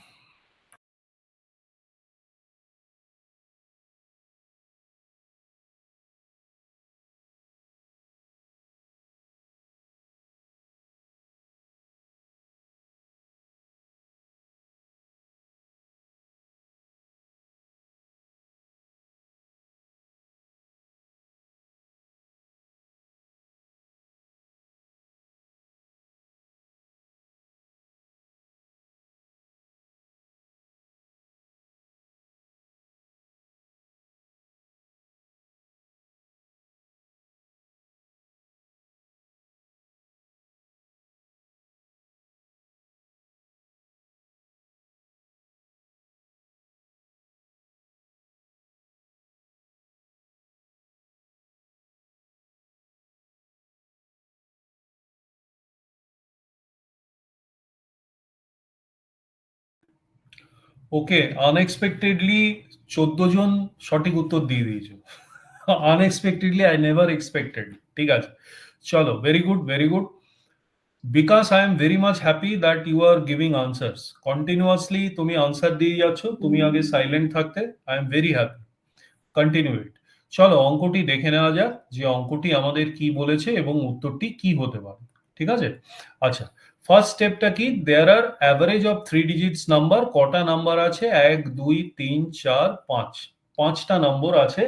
ওকে, আনএক্সপেক্টেডলি 14 জন সঠিক উত্তর দিয়ে দিয়েছো। Unexpectedly, I never expected. ঠিক আছে, চলো, very good, very good. Bikash, I am very much happy that you are giving answers continuously. তুমি আনসার দিয়ে যাচ্ছ, তুমি আগে সাইলেন্ট থাকতে। I am very happy, continue it. চলো অঙ্কটি দেখে নেওয়া যাক যে অঙ্কটি আমাদের কি বলেছে এবং উত্তরটি কি হতে পারে। ঠিক আছে, আচ্ছা, ফার্স্ট স্টেপটা কি, দেয়ার আর অ্যাভারেজ অফ 3 ডিজিটস নাম্বার। কটা নাম্বার আছে? 1, 2, 3, 4, 5, 5টা নম্বর আছে।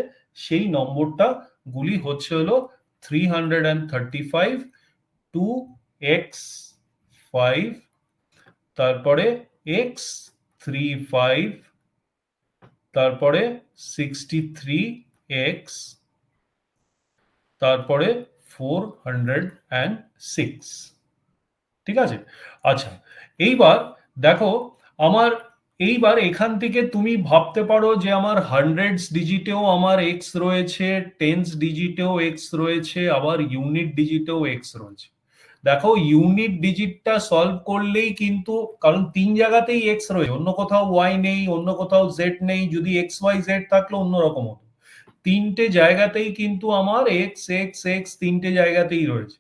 সেই নম্বরটা গুলি হচ্ছে হলো 335, 2x5, তারপরে x35, তারপরে 63x, তারপরে 406। ঠিক আছে, আচ্ছা, এইবার দেখো আমার, এইবার এখান থেকে তুমি ভাবতে পারো যে আমার হান্ড্রেডস ডিজিটেও আমার এক্স রয়েছে, টেন্স ডিজিটেও এক্স রয়েছে, আবার ইউনিট ডিজিটেও এক্স রয়েছে। দেখো ইউনিট ডিজিটটা সলভ করলেই কিন্তু, কারণ 3 জায়গাতেই এক্স রয়েছে, অন্য কোথাও ওয়াই নেই, অন্য কোথাও জেড নেই। যদি এক্স ওয়াই জেড থাকলে অন্যরকম হতো। 3টে জায়গাতেই কিন্তু আমার এক্স এক্স এক্স 3টে জায়গাতেই রয়েছে।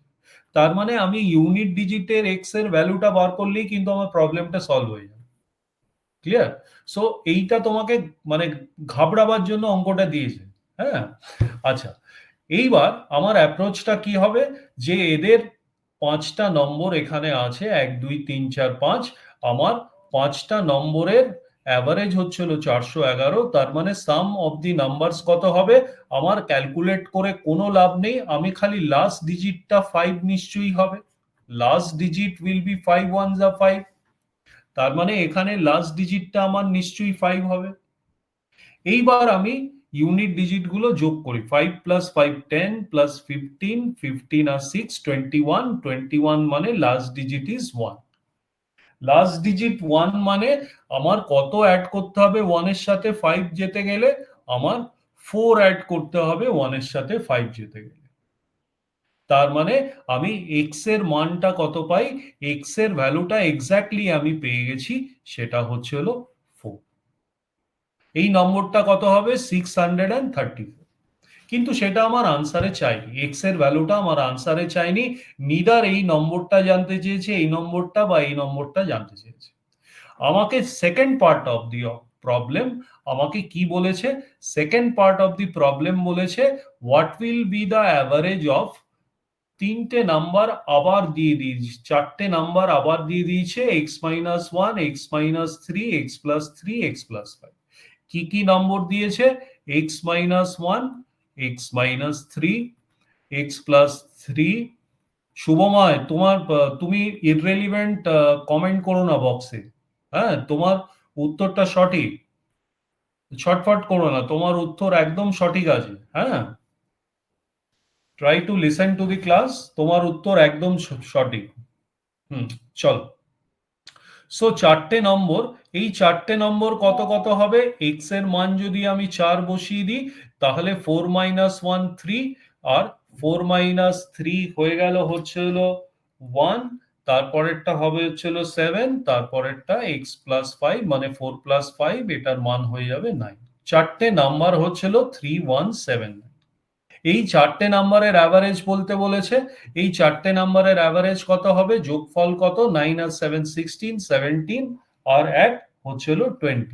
তার মানে আমি ইউনিট ডিজিটের এক্স এর ভ্যালুটা বার করলেই কিন্তু আমার প্রবলেমটা সলভ হয়ে যাবে। ক্লিয়ার? সো এইটা তোমাকে মানে ঘাবড়াবার জন্য অঙ্কটা দিয়েছে। হ্যাঁ, আচ্ছা, এইবার আমার অ্যাপ্রোচটা কি হবে, যে এদের 5টা নম্বর এখানে আছে, 1, 2, 3, 4, 5। আমার 5টা নম্বরের অ্যাভারেজ হচ্ছিল 411। তার মানে সাম অফ দি নাম্বারস কত হবে? আমার ক্যালকুলেট করে কোনো লাভ নেই, আমি খালি লাস্ট ডিজিটটা 5 নিশ্চয়ই হবে। Last digit will be 5 ones are 5। তার মানে এখানে লাস্ট ডিজিটটা আমার নিশ্চয়ই 5 হবে। এইবার আমি ইউনিট ডিজিট গুলো যোগ করি, 5 প্লাস 5 10 প্লাস 15, 15 আর 6 21, 21 মানে last digit is 1। Last digit 1 মানে আমার কত অ্যাড করতে হবে 1 এর সাথে 5 যেতে গেলে? আমার 4 অ্যাড করতে হবে 1 এর সাথে 5 যেতে গেলে। তার মানে আমি x এর মানটা কত পাই, x এর ভ্যালুটা এক্স্যাক্টলি আমি পেয়ে গেছি, সেটা হচ্ছে হলো 4। এই নম্বরটা কত হবে 634, কিন্তু সেটা আমার আনসারে চাইনি, এক্স এর ভ্যালুটা আমার আনসারে চাইনি, নিদার এই নম্বরটা জানতে চেয়েছে এই নম্বরটা বা এই নম্বরটা জানতে চেয়েছে। আমাকে second part of the problem আমাকে কি বলেছে, second part of the problem বলেছে what will be the average of, তিনটে নাম্বার আবার দিয়ে দিয়েছে, চারটে নাম্বার আবার দিয়ে দিয়েছে x-1, x-3, x+3, x+5। কি কি নম্বর দিয়েছে, x-1, x-3, x+3। শুভময় তোমার তুমি ইররেলিভেন্ট কমেন্ট করো না বক্সে, হ্যাঁ তোমার উত্তরটা সঠিক, ছটফট করো না, তোমার উত্তর একদম সঠিক আছে, হ্যাঁ try to listen to the class, তোমার উত্তর একদম সঠিক। হুম, চলো। সো চারটে নম্বর, এই চারটে নম্বর কত কত হবে, এক্স এর মান যদি আমি 4 বসিয়ে দিই তাহলে 4-1 3, আর 4-3 হয়ে গেল হচ্ছে হলো 1, তারপরেরটা হবে হচ্ছে হলো 7, তারপরেরটা x+5 মানে 4+5, এটার মান হয়ে যাবে 9। চারটে নাম্বার হচ্ছিল 3-1-7। এই চারটে নাম্বারের অ্যাভারেজ বলতে বলেছে, এই চারটে নাম্বারের অ্যাভারেজ কত হবে, যোগফল কত, 9 আর 7 16, 17 আর এক হচ্ছে হলো 20,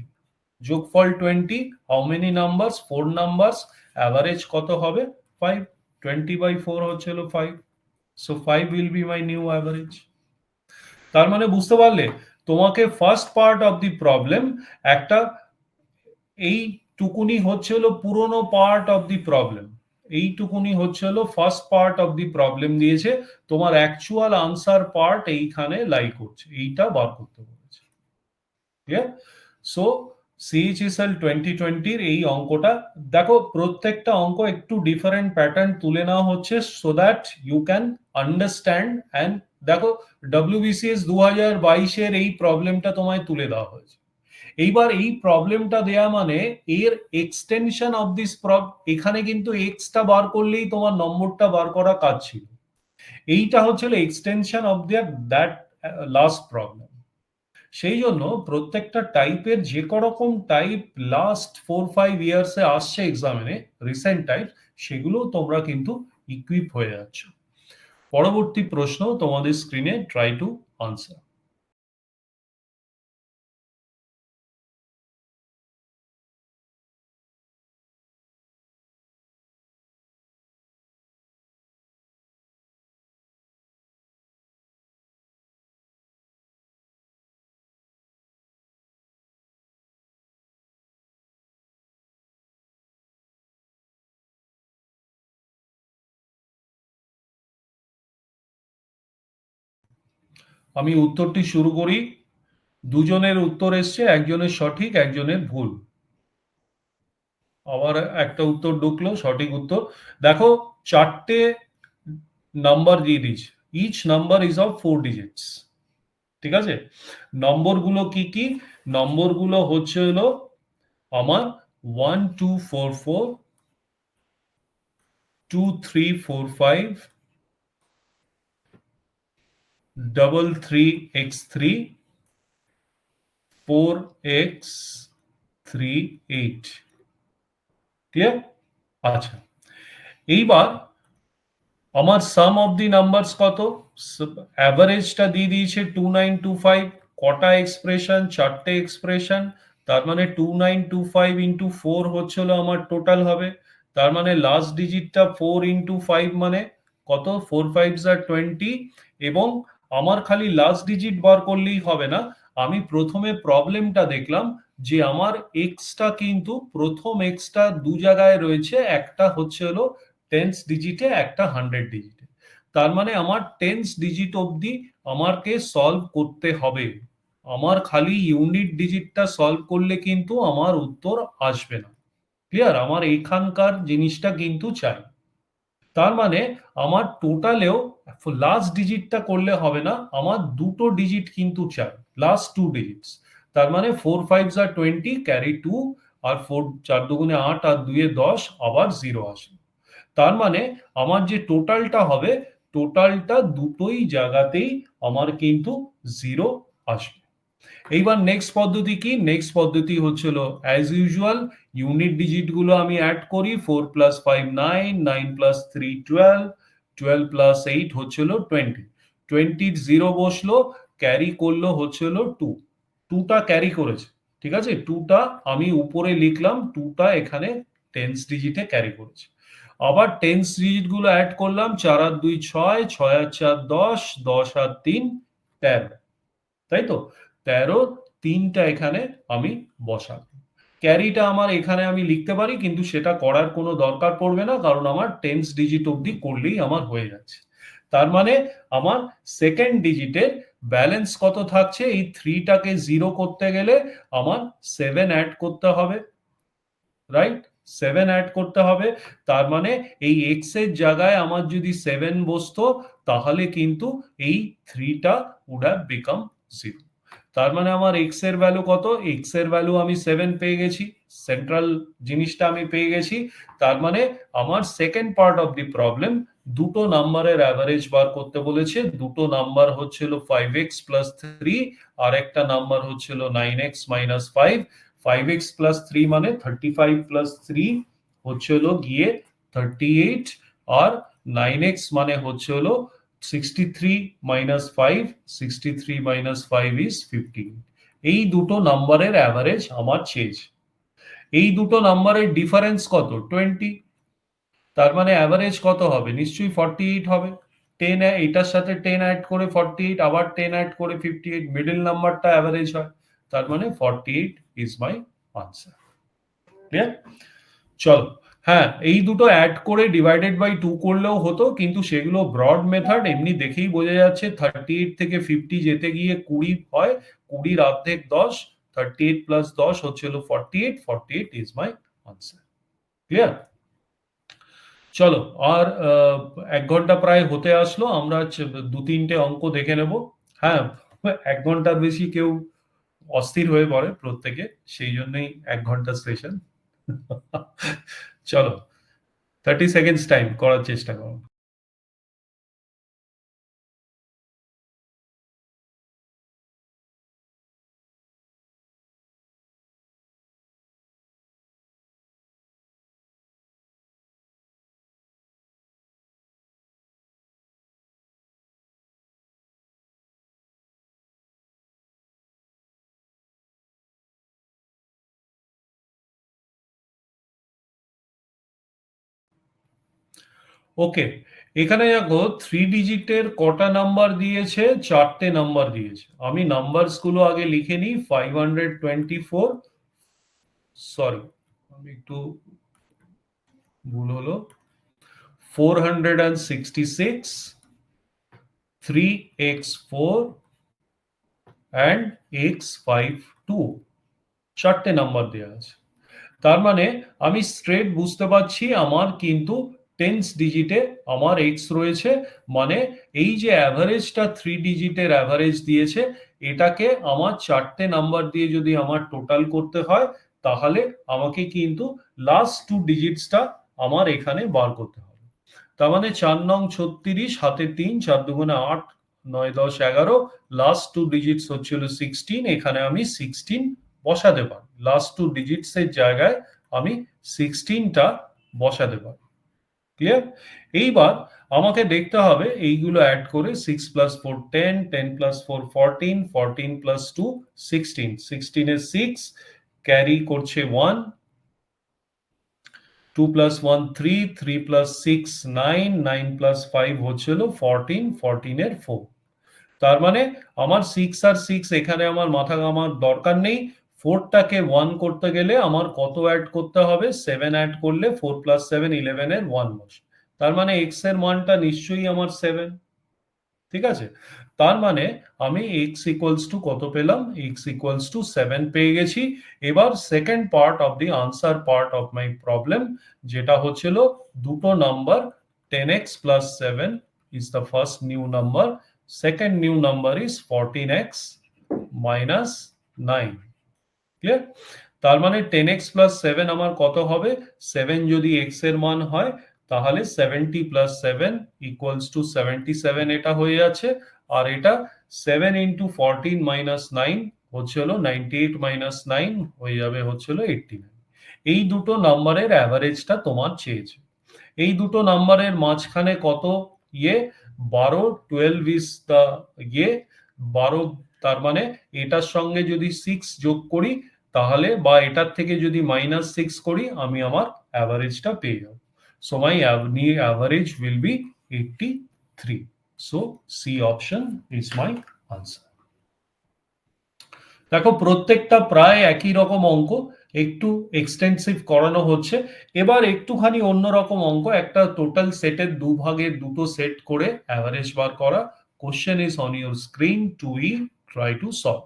যোগফল 20, how many numbers, 4 numbers, average কত হবে 5, 20/4 হচ্ছে হলো 5, so 5 will be my new average. তার মানে বুঝতে পারলে, তোমাকে first part of the problem একটা, এইটুকুনি হচ্ছে হলো পুরোনো পার্ট অফ দি প্রবলেম, এইটুকুনি হচ্ছে হলো first part of the problem দিয়েছে, তোমার অ্যাকচুয়াল আনসার পার্ট এইখানে লাই করছে, এইটা বার করতে বলেছে। ক্লিয়ার? সো সিএইচএসএল 2020 এই অঙ্কটা দেখো, প্রত্যেকটা অঙ্ক একটু ডিফারেন্ট প্যাটার্ন তুলে নেওয়া হচ্ছে so that you can understand and দেখো, ডব্লিউবিসিএস 2022-এর এই প্রবলেমটা তোমায় তুলে দেওয়া হয়েছে। এইবার এই প্রবলেমটা দেয়া মানে এর এক্সটেনশন অফ দিস এখানে কিন্তু এক্সটা বার করলেই তোমার নম্বরটা বার করা কাজ ছিল, এইটা হচ্ছিল extension of that last problem. সেই জন্য প্রত্যেকটা টাইপের যে রকম টাইপ লাস্ট 4-5 ইয়ার্সে আসছে এক্সামিনে, রিসেন্ট টাইপ, সেগুলো তোমরা কিন্তু ইকুইপ হয়ে যাচ্ছ। পরবর্তী প্রশ্ন তোমাদের স্ক্রিনে, ট্রাই টু আনসার। আমি উত্তরটি শুরু করি। দুজনের উত্তর এসছে, একজনের সঠিক একজনের ভুল। আবার একটা উত্তর ঢুকলো, সঠিক উত্তর। দেখো, চারটে নাম্বার দিয়ে দিয়েছে, each number is of 4 digits. ঠিক আছে, নম্বরগুলো কি কি, নম্বরগুলো হচ্ছে হলো আমার 1 2 4 4, 2 3 4 5, 3 x3, 4 x 3 8। ক্লিয়ার? আচ্ছা, এইবার আমার সাম অফ দি নাম্বারস কত, অ্যাভারেজটা দিয়ে দিয়েছে 2925, কটা এক্সপ্রেশন, চারটে এক্সপ্রেশন, তার মানে 2925 ইন্টু 4 হচ্ছে হলো আমার টোটাল হবে, তার মানে লাস্ট ডিজিটটা 4 ইন্টু 5 মানে কত, 4 5 20। এবং আমার খালি লাস্ট ডিজিট বার করলেই হবে না, আমি প্রথমে প্রবলেমটা দেখলাম যে আমার এক্সটা কিন্তু, প্রথম এক্সটা দু জায়গায় রয়েছে, একটা হচ্ছে হলো টেন্স ডিজিটে, একটা 100 ডিজিটে। তার মানে আমার টেন্স ডিজিট অবধি আমাকে সলভ করতে হবে, আমার খালি ইউনিট ডিজিটটা সলভ করলে কিন্তু আমার উত্তর আসবে না। ক্লিয়ার? আমার এখানকার জিনিসটা কিন্তু চাই। তার মানে আমার টোটালেও লাস্ট ডিজিটটা করলে হবে না, আমার দুটো ডিজিট কিন্তু চাই, লাস্ট 2 ডিজিটস। তার মানে 4 5 20, ক্যারি 2, আর 4 4 দুগুণে 8 আর 2 এ 10 আবার 0 আসবে। তার মানে আমার যে টোটালটা হবে, টোটালটা দুটোই জায়গাতেই আমার কিন্তু 0 আসবে। এইবার নেক্সট পদ্ধতি কি? নেক্সট পদ্ধতি হচ্ছিল অ্যাজ ইউজুয়াল ইউনিট ডিজিট গুলো আমি অ্যাড করি। 4 প্লাস 5 9, 9 প্লাস 3 12, 12 প্লাস 8 হচ্ছিল 20। 20 0 বসলো, ক্যারি করলো হচ্ছিল 2। 2টা ক্যারি করেছে, ঠিক আছে? 2টা আমি উপরে লিখলাম, 2টা এখানে টেন্স ডিজিটে ক্যারি করেছে। আবার টেন্স ডিজিট গুলো অ্যাড করলাম, 4 আর 2 6, 6 আর 4 10, 10 আর 3 13, তাই তো? 13, 3টা এখানে আমি বসালাম। ক্যারিটা আমার এখানে আমি লিখতে পারি, কিন্তু সেটা করার কোনো দরকার পড়বে না, কারণ আমার টেন্স ডিজিট অবধি করলেই আমার হয়ে যাচ্ছে। তার মানে আমার সেকেন্ড ডিজিটের ব্যালেন্স কত থাকছে? এই 3টাকে 0 করতে গেলে আমার 7 অ্যাড করতে হবে, রাইট? 7 অ্যাড করতে হবে। তার মানে এই এক্স এর জায়গায় আমার যদি 7 বসতো, তাহলে কিন্তু এই 3টা would have become 0। তার মানে আমার এক্স এর ভ্যালু কত? এক্স এর ভ্যালু আমি 7 পেয়ে গেছি, সেন্ট্রাল জিনিসটা আমি পেয়ে গেছি। তার মানে আমার second part of the problem, দুটো নাম্বারের অ্যাভারেজ বার করতে বলেছে। দুটো নাম্বার হচ্ছিল 5x প্লাস 3, আর একটা নাম্বার হচ্ছিল 9x মাইনাস 5। 5x প্লাস 3 মানে 35 প্লাস 3 হচ্ছে হলো গিয়ে 38, আর 9x মানে হচ্ছে হলো 63 মাইনাস 5, 63 মাইনাস 5 ইজ 15। এই দুটো নাম্বারের অ্যাভারেজ আমার চেয়েছে। এই দুটো নাম্বারের ডিফারেন্স কত? 20। তার মানে অ্যাভারেজ কত হবে? নিশ্চয়ই 48 হবে। 10 এটার সাথে 10 অ্যাড করে 48, আবার 10 অ্যাড করে 58, মিডল নাম্বারটা অ্যাভারেজ হয়। তার মানে 48 ইজ মাই আনসার। ক্লিয়ার? চলো, হ্যাঁ, এই দুটো অ্যাড করে ডিভাইডেড বাই 2 করলেও হতো, কিন্তু সেগুলো ব্রড মেথড, এমনি দেখেই বোঝা যাচ্ছে 38 থেকে 50 যেতে গিয়ে 20 হয়, 20 অর্ধেক 10, 38 প্লাস 10 হচ্ছিল 48, 48 ইজ মাই আনসার। ক্লিয়ার? চলো, আর 1 ঘন্টা প্রায় হতে আসলো, আমরা 2-3টে অঙ্ক দেখে নেব। হ্যাঁ, 1 ঘন্টার বেশি কেউ অস্থির হয়ে পড়ে প্রত্যেকে, সেই জন্যই 1 ঘন্টা সেশন। চলো, 30 সেকেন্ডস টাইম করার চেষ্টা করো। ওকে, এখানে দেখো 3 ডিজিটের কটা নাম্বার দিয়েছে? 4টে নাম্বার দিয়েছে। আমি নাম্বারস গুলো আগে লিখে নিই। 524, সরি আমি একটু ভুল হলো, 466, 3x4 and x52, 4টে নাম্বার দেওয়া আছে। তার মানে আমি স্ট্রেট বুঝতে পারছি আমার কিন্তু টেন্স ডিজিটে আমার এক্স রয়েছে। মানে এই যে অ্যাভারেজটা 3 ডিজিটের অ্যাভারেজ দিয়েছে, এটাকে আমার 4টে নাম্বার দিয়ে যদি আমার টোটাল করতে হয়, তাহলে আমাকে কিন্তু লাস্ট 2 ডিজিটসটা আমার এখানে বার করতে হবে। তার মানে 4 নং 36, হাতে 3, 4 দুগুণে 8, 9 10 11, লাস্ট 2 ডিজিটস হচ্ছিল 16, এখানে আমি 16 বসাতে পারি। লাস্ট 2 ডিজিটস এর জায়গায় আমি 16টা বসাতে পারি। ক্লিয়ার? এইবার আমাকে দেখতে হবে এইগুলো অ্যাড করে 6 প্লাস 4 10, 10 প্লাস 4 14, 14 প্লাস 2 16, 16 এর 6 ক্যারি করছে 1, 2 প্লাস 1 3, 3 প্লাস 6 9, 9 প্লাস 5 হচ্ছিল 14, 14 এর 4। তার মানে আমার 6 আর 6 এখানে আমার মাথা ঘামার দরকার নেই। 4টাকে 1 করতে গেলে আমার কত অ্যাড করতে হবে? 7 অ্যাড করলে 4 প্লাস 7 11 এর 1 বসে। তার মানে x এর মানটা নিশ্চয়ই আমার 7। ঠিক আছে? তার মানে আমি x ইকুয়ালস টু কত পেলাম? x ইকুয়ালস টু 7 পেয়ে গেছি। এবার second part of the answer part of my problem, যেটা হচ্ছিল দুটো number 10x plus 7 is the first new number. Second new number is 14x minus 9. Clear? তার মানে 10x প্লাস 7 আমার কত হবে? 7 যদি x এর মান হয় তাহলে 70 প্লাস 7 ইকুয়ালস টু 77 এটা হয়ে যাচ্ছে। আর এটা 7 ইন্টু 14 মাইনাস 9 হচ্ছে হলো 98 মাইনাস 9 হয়ে যাবে হচ্ছে হলো 89। এই দুটো নাম্বারের অ্যাভারেজটা তোমার চেয়েছে। এই দুটো নাম্বারের মাঝখানে কত ইয়ে 12, 12 ইজ দ্য ইয়ে 12, তার মানে এটার সঙ্গে যদি 6 যোগ করি তাহলে বা এটার থেকে যদি মাইনাস 6 করি আমি আমার অ্যাভারেজটা পেয়ে যাব। So my average will be 83। So C option is my answer. দেখো প্রত্যেকটা প্রায় একই রকম অঙ্ক, একটু এক্সটেন্সিভ করানো হচ্ছে। এবার একটুখানি অন্যরকম অঙ্ক, একটা টোটাল সেটের দুভাগে দুটো সেট করে অ্যাভারেজ বার করা। Question is on your screen to ই try to solve.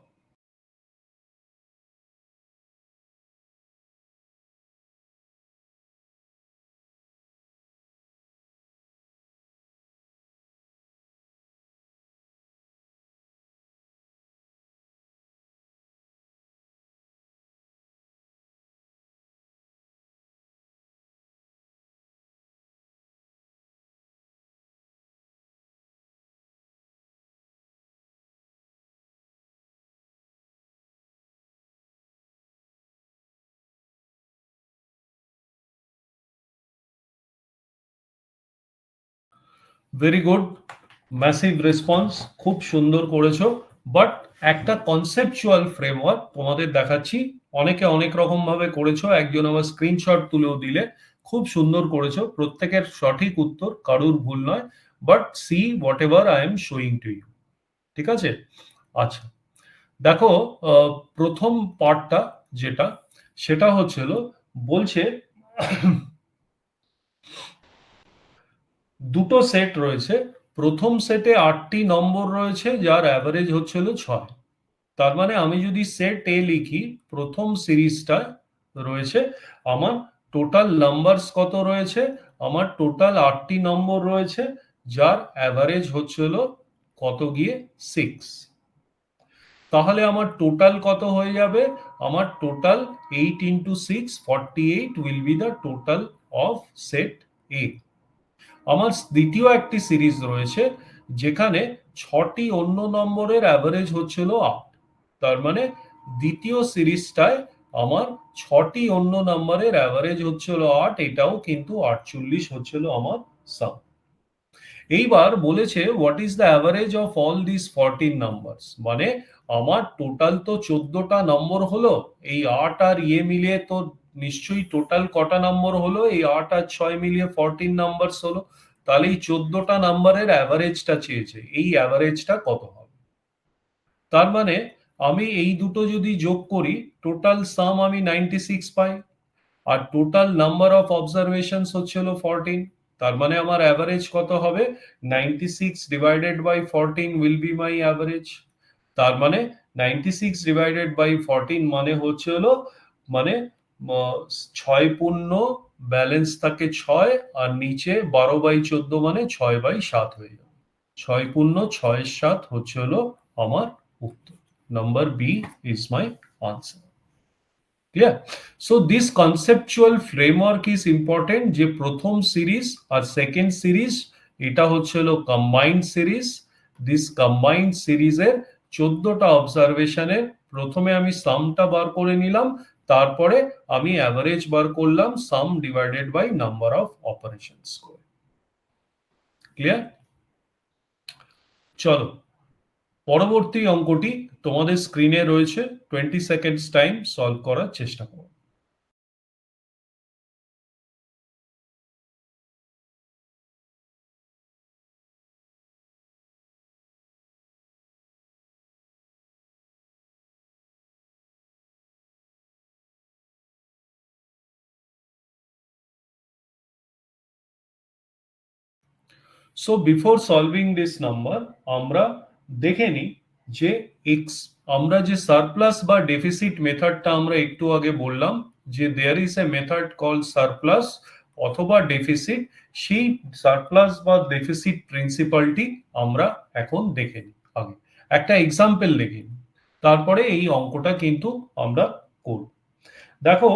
Very good, massive response, খুব সুন্দর করেছো। বাট একটা কনসেপচুয়াল ফ্রেমওয়ার্ক তোমাদের দেখাচ্ছি। অনেকে অনেক রকম ভাবে করেছো, একজন আমার স্ক্রিনশট তুলেও দিলে। খুব সুন্দর করেছো, প্রত্যেকের সঠিক উত্তর, কারুর ভুল নয়। But see whatever I am showing to you. ঠিক আছে? আচ্ছা, দেখো প্রথম পার্টটা যেটা, সেটা হচ্ছিল বলছে দুটো সেট রয়েছে। প্রথম সেটে 8টি নম্বর রয়েছে যার অ্যাভারেজ হচ্ছিল 6। তার মানে আমি যদি সেট এ লিখি, প্রথম সিরিজটা রয়েছে আমার টোটাল নাম্বারস কত রয়েছে? আমার টোটাল 8টি নম্বর রয়েছে যার অ্যাভারেজ হচ্ছিল কত গিয়ে 6। তাহলে আমার টোটাল কত হয়ে যাবে? আমার total 8 into 6 48 will be the total of set A. আমার দ্বিতীয় একটি সিরিজ রয়েছে যেখানে 6টি অন্য নম্বরের অ্যাভারেজ হচ্ছিল 8। তার মানে দ্বিতীয় সিরিজটায় আমার 6টি অন্য নম্বরের অ্যাভারেজ হচ্ছিল 8, এটাও কিন্তু 48 হচ্ছিল আমার সাম। এইবার বলেছে what is the average of all this 14 numbers, মানে আমার টোটাল তো 14টা নম্বর হলো, এই 8 আর ইয়ে মিলিয়ে তো নিশ্চয়ই টোটাল কটা নম্বর হলো? এই 8 আর 6 মিলিয়ে 14 নাম্বারস হলো। তাহলে এই 14টা নাম্বারের অ্যাভারেজটা চেয়েছে, এই অ্যাভারেজটা কত হবে? তার মানে আমি এই দুটো যদি যোগ করি, টোটাল সাম আমি 96 পাই। আর টোটাল নাম্বার অফ অবজারভেশনস হচ্ছিল 14। তার মানে আমার অ্যাভারেজ কত হবে? 96 divided by 14 will be my average. তার মানে 96 ডিভাইডেড বাই 14 মানে হচ্ছে হলো, মানে 6 ব্যালেন্স থাকে 6, আর নিচে 12/14 মানে 6/7 হয়ে যাবে। 6 × 6 = 7 হচ্ছে হলো আমার উত্তর। Number B is my answer. Clear? So this conceptual framework is important, যে প্রথম সিরিজ আর সেকেন্ড সিরিজ এটা হচ্ছে হলো কম্বাইন্ড সিরিজ। দিস কম্বাইন্ড সিরিজের 14টা অবজারভেশনের প্রথমে আমি সামটা বার করে নিলাম, তারপরে আমি অ্যাভারেজ বার করলাম sum divided by number of operations করে। ক্লিয়ার? চলো, পরবর্তী অঙ্কটি তোমাদের স্ক্রিনে রয়েছে, 20 সেকেন্ডস টাইম, সলভ করার চেষ্টা করো। So before solving this number আমরা দেখে নিই যে এক্স, আমরা যে সারপ্লাস বা ডেফিসিট মেথডটা আমরা একটু আগে বললাম, যে there is a method called surplus অথবা ডেফিসিট, সেই সারপ্লাস বা ডেফিসিট প্রিন্সিপালটি আমরা এখন দেখে নিই। আগে একটা এক্সাম্পল দেখে নিই, তারপরে এই অঙ্কটা কিন্তু আমরা করব। দেখো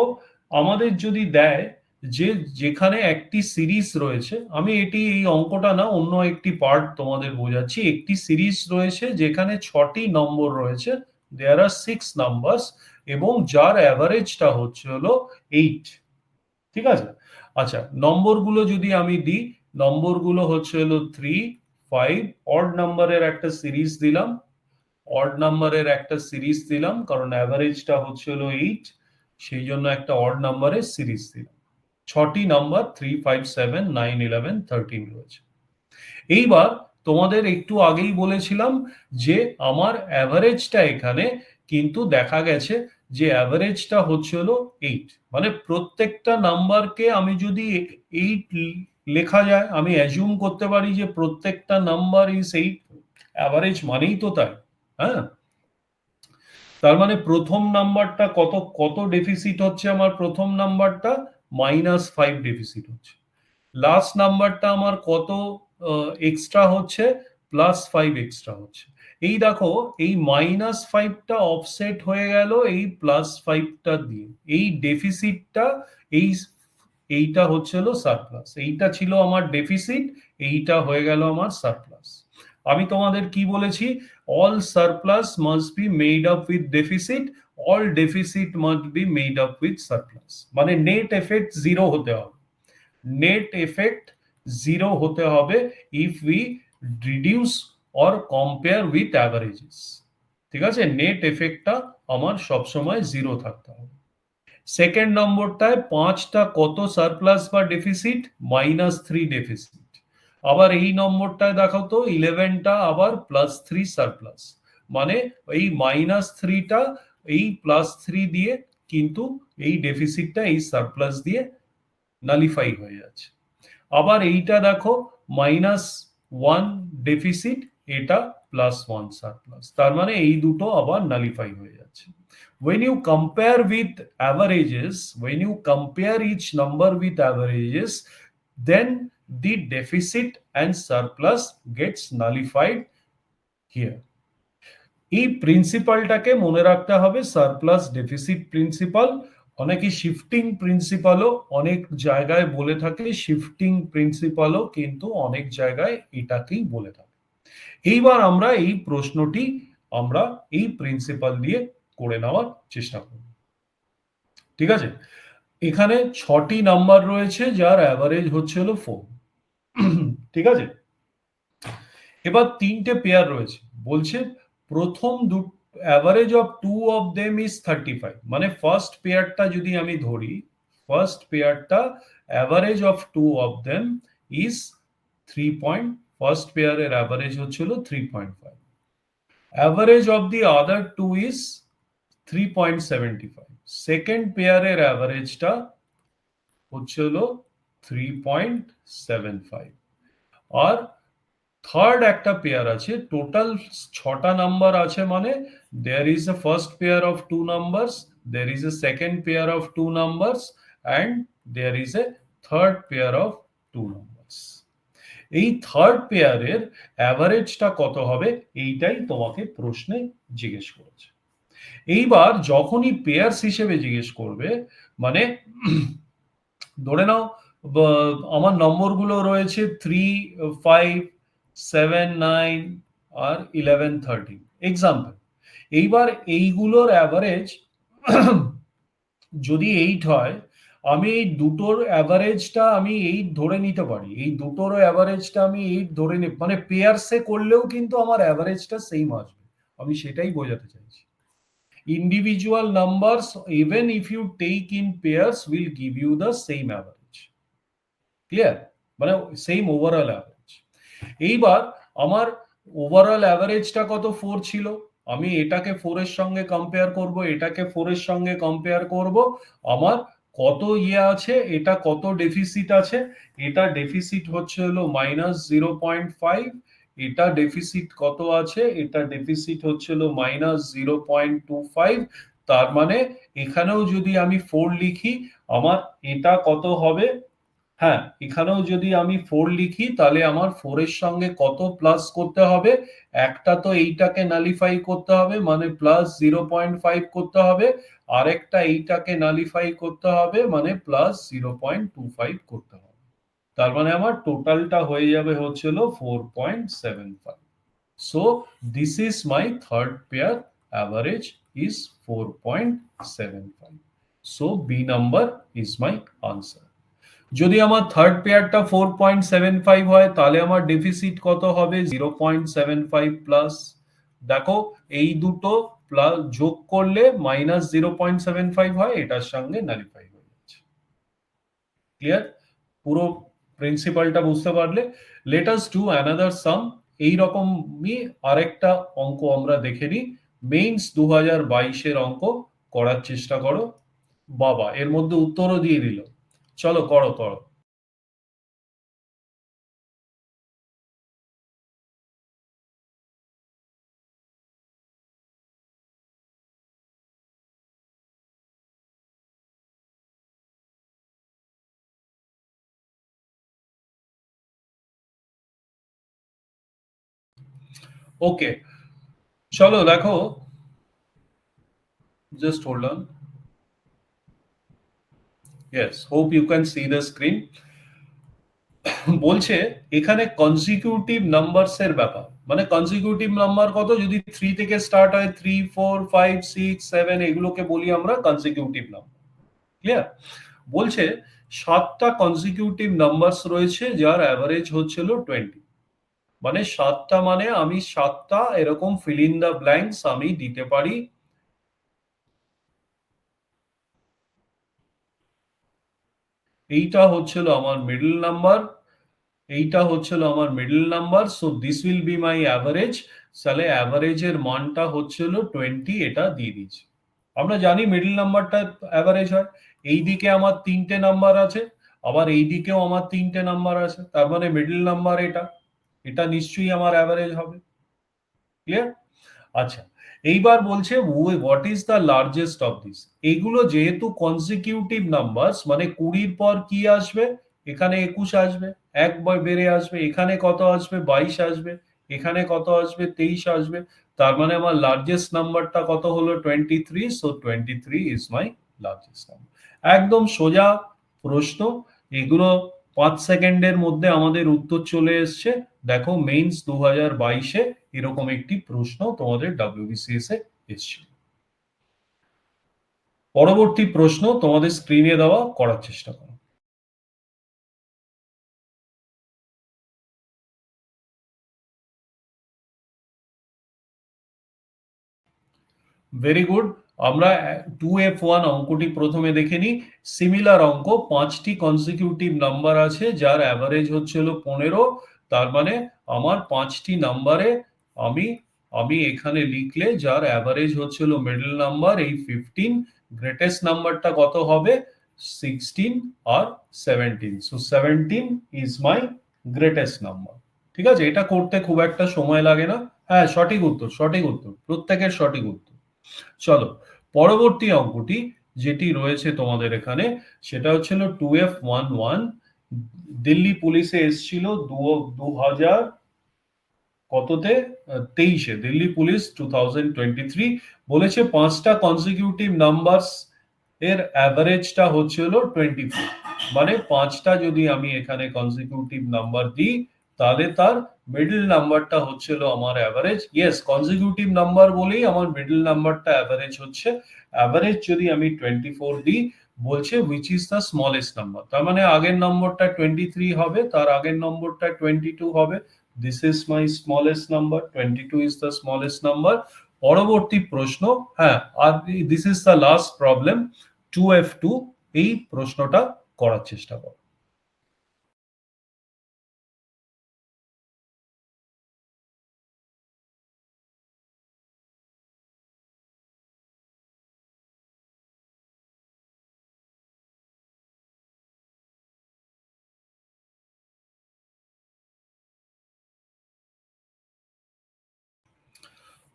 আমাদের যদি দেয় যে যেখানে একটি সিরিজ রয়েছে, আমি এটি এই অঙ্কটা না অন্য একটি পার্ট তোমাদের বোঝাচ্ছি, একটি সিরিজ রয়েছে যেখানে 6টি নম্বর রয়েছে, দেয়ার আর 6 নাম্বারস, এবং যার অ্যাভারেজটা হচ্ছে হলো 8। ঠিক আছে, আচ্ছা নম্বরগুলো যদি আমি দিই, নম্বরগুলো হচ্ছে হলো 3, 5, অড নাম্বারের একটা সিরিজ দিলাম, অড নাম্বারের একটা সিরিজ দিলাম কারণ অ্যাভারেজটা হচ্ছে হলো 8, সেই জন্য একটা অড নাম্বারের সিরিজ দিলাম। 6টি নাম্বার 3, 5, 7, 9, 11, 13 রয়েছে। এইবার তোমাদের একটু আগেই বলেছিলাম যে আমার অ্যাভারেজটা এখানে কিন্তু দেখা গেছে যে অ্যাভারেজটা হচ্ছে হলো 8, মানে প্রত্যেকটা নাম্বারকে আমি যদি 8 লেখা যায়, আমি অ্যাজিউম করতে পারি যে প্রত্যেকটা নাম্বার ইজ 8, অ্যাভারেজ মানেই তো তাই। হ্যাঁ, তার মানে প্রথম নাম্বারটা কত কত ডেফিসিট হচ্ছে, আমার প্রথম নাম্বারটা -5 ডেফিসিট হচ্ছে, লাস্ট নাম্বারটা আমার কত এক্সট্রা হচ্ছে, +5 এক্সট্রা হচ্ছে। এই দেখো এই -5টা অফসেট হয়ে গেল এই +5টা দিয়ে, এই ডেফিসিটটা, এই এইটা হচ্ছে হলো সারপ্লাস, এইটা ছিল আমার ডেফিসিট, এইটা হয়ে গেল আমার সারপ্লাস। আমি তোমাদের কি বলেছি, all surplus must be made up with deficit, all deficit must be made up with surplus, মানে নেট এফেক্ট জিরো হতে হবে, নেট এফেক্ট জিরো হতে হবে if we reduce or compare with অ্যাভারেজেস। ঠিক আছে, নেট এফেক্টটা আমার সবসময় জিরো থাকতে হবে। সেকেন্ড নম্বরটায় 5টা কত সারপ্লাস বা ডেফিসিট, -3 ডেফিসিট। আবার এই নম্বরটায় দেখাও তো 11টা আবার +3 সারপ্লাস, মানে এই -3টা এই +3 দিয়ে কিন্তু এই ডেফিসিটটা এই সারপ্লাস দিয়ে নালিফাই হয়ে যাচ্ছে। আবার এইটা দেখো -1 ডেফিসিট, এটা +1 সারপ্লাস, তার মানে এই দুটো আবার নালিফাই হয়ে যাচ্ছে। when you compare with averages, when you compare each number with averages, then the deficit and surplus gets nullified here. এই প্রিন্সিপালটাকে মনে রাখতে হবে, সারপ্লাস ডেফিসিট প্রিন্সিপাল, অনেকে শিফটিং প্রিন্সিপালও অনেক জায়গায় বলে থাকে, শিফটিং প্রিন্সিপালও কিন্তু অনেক জায়গায় এটাকেই বলে থাকে। এইবার আমরা এই প্রশ্নটি আমরা এই প্রিন্সিপাল দিয়ে করে নেওয়ার চেষ্টা করব। ঠিক আছে, এখানে 6টি নাম্বার রয়েছে যার অ্যাভারেজ হচ্ছে হলো 4। ঠিক আছে, এবার 3টে পেয়ার রয়েছে, বলছে প্রথম average of 2 of them is 35, মানে ফার্স্ট পেয়ারটা যদি আমি ধরি, ফার্স্ট পেয়ারটা average of 2 of them is 3 point, first পেয়ারের অ্যাভারেজ হচ্ছিল 3.5, average of the other 2 is 3.75, second পেয়ারের অ্যাভারেজটা হচ্ছে হলো 3.75, আর থার্ড একটা পেয়ার আছে, টোটাল 6টা নাম্বার আছে, মানে there is a first pair of 2 numbers, there is a second pair of 2 numbers, and there is a third pair of 2 numbers. এই থার্ড পেয়ারের অ্যাভারেজটা কত হবে, এইটাই তোমাকে প্রশ্নে জিজ্ঞেস করেছে। এইবার যখনই পেয়ার্স হিসেবে জিজ্ঞেস করবে, মানে ধরে নাও আমার নম্বরগুলো রয়েছে 3, 5, 7, 9 আর 11, 13 এক্সাম্পল। এইবার এইগুলোর অ্যাভারেজ যদি 8 হয়, আমি এই দুটোর অ্যাভারেজটা আমি 8 ধরে নিতে পারি, এই দুটোর অ্যাভারেজটা আমি 8 ধরে নিই, মানে পেয়ারসে করলেও কিন্তু আমার অ্যাভারেজটা সেম আসবে, আমি সেটাই বোঝাতে চাইছি। Individual numbers, even if you take in pairs, will give you the same average. Clear? মানে সেম ওভারঅল অ্যাভারেজ। এইবার আমার ওভারঅল অ্যাভারেজটা কত, 4 ছিল, আমি এটাকে 4 এর সঙ্গে কম্পেয়ার করব, এটাকে 4 এর সঙ্গে কম্পেয়ার করব, আমার কত আছে, এটা কত ডেফিসিট আছে, এটা ডেফিসিট হচ্ছে হলো -0.5, এটা ডেফিসিট কত আছে, এটা ডেফিসিট হচ্ছে হলো -0.25, তার মানে এখানেও যদি আমি 4 লিখি, আমার এটা কত হবে, হ্যাঁ, এখানেও যদি আমি 4 লিখি তাহলে আমার 4 এর সঙ্গে কত প্লাস করতে হবে? একটা তো এইটাকে নালিফাই করতে হবে মানে প্লাস 0.5 করতে হবে। আরেকটা এইটাকে নালিফাই করতে হবে মানে প্লাস 0.25 করতে হবে। তার মানে আমার টোটালটা হয়ে যাবে হচ্ছিল 4.75. So this is my third pair. Average is 4.75. So B number is my answer. যদি আমার থার্ড পেয়ারটা 4.75 হয় তাহলে আমার ডেফিসিট কত হবে 0.75 প্লাস। দেখো এই দুটো প্লাস যোগ করলে মাইনাস 0.75 হয়, এটার সঙ্গে নালিফাই হয়ে যাচ্ছে। ক্লিয়ার? পুরো প্রিন্সিপালটা বুঝতে পারলে? লেট আস ডু অ্যানাদার সাম। এই রকমই আরেকটা অঙ্ক আমরা দেখে নিই। মেইনস 2022 এর অঙ্ক করার চেষ্টা করো। বাবা, এর মধ্যে উত্তরও দিয়ে দিল। চলো করো করো। ওকে, চলো দেখো, just hold on. Yes, hope you can see the screen. বলছে এখানে কনজিকিউটিভ নাম্বারস এর ব্যাপার, মানে কনজিকিউটিভ নাম্বার কত, যদি 3 থেকে স্টার্ট হয় 3 4 5 6 7 এগুলোকে বলি আমরা কনজিকিউটিভ নাম্বার। ক্লিয়ার? বলছে 7টা কনজিকিউটিভ নাম্বারস রয়েছে যার অ্যাভারেজ হচ্ছিল 20। মানে 7টা মানে আমি 7টা এরকম ফিল ইন দ্য ব্ল্যাঙ্কস আমি দিতে পারি। এইটা হচ্ছিল আমার মিডল নাম্বার, এইটা হচ্ছিল আমার middle number. So this will be my average. তাহলে অ্যাভারেজের মানটা হচ্ছিল 20, এটা দিয়ে দিচ্ছি। আমরা জানি মিডল নাম্বারটা অ্যাভারেজ হয়। এই দিকে আমার 3টে নাম্বার আছে, আবার এই দিকেও আমার 3টে নাম্বার আছে, তার মানে মিডল নাম্বার এটা, এটা নিশ্চয়ই আমার অ্যাভারেজ হবে। ক্লিয়ার? আচ্ছা, এইবার বলছে what is the largest of this. এগুলো যেহেতু কনসিকিউটিভ নাম্বারস মানে 20-র পর কি আসবে, এখানে 21 আসবে, একবার বেড়ে আসবে, এখানে কত আসবে 22 আসবে, এখানে কত আসবে 23 আসবে। তার মানে আমার লার্জেস্ট নাম্বারটা কত হলো 23। So 23 is my largest number. একদম সোজা প্রশ্ন, এগুলো 5 সেকেন্ডের মধ্যে আমাদের উত্তর চলে এসছে। দেখো মেইনস 2022-এ এরকম একটি প্রশ্ন তোমাদের WBCS এ এসেছিল। পরবর্তী প্রশ্ন তোমাদের স্ক্রিনে দেওয়া, করার চেষ্টা করো। Very good. আমরা 2F1 অঙ্কটি প্রথমে দেখে নিই। সিমিলার অঙ্ক, 5টি কনসিকিউটিভ নাম্বার আছে যার অ্যাভারেজ হচ্ছিল 15। তার মানে আমার 5টি নাম্বারে আমি আমি এখানে লিখলে যার অ্যাভারেজ হচ্ছিল মিডল নাম্বার এই 15, গ্রেটেস্ট নাম্বারটা কত হবে 16 আর 17। So 17 is my greatest number. ঠিক আছে, এটা করতে খুব একটা সময় লাগে না। হ্যাঁ, সঠিক উত্তর, সঠিক উত্তর, প্রত্যেকের সঠিক উত্তর। চলো পরবর্তী অঙ্কটি যেটি রয়েছে তোমাদের এখানে, সেটা হচ্ছিল 2F11। দিল্লি পুলিশে এসেছিল 2000 কততে, 23-এ। দিল্লি পুলিশ 2023 বলেছে 5টা কনসিকিউটিভ নাম্বারস এর অ্যাভারেজটা হচ্ছিল 24। মানে 5টা যদি আমি এখানে কনসিকিউটিভ নাম্বার দিই তাহলে তার মিডল নাম্বারটা হচ্ছিল আমার অ্যাভারেজ। ইয়েস, কনসিকিউটিভ নাম্বার বলেই আমার মিডল নাম্বারটা অ্যাভারেজ হচ্ছে। অ্যাভারেজ যদি আমি 24 দিই, বলছে which is the smallest number, তার মানে আগের নম্বরটা 23 হবে, তার আগের নম্বরটা 22 হবে। This is my smallest number, 22 is the smallest number. পরবর্তী প্রশ্ন, হ্যাঁ, আর this is the last problem, 2F2, এই প্রশ্নটা করার চেষ্টা করো।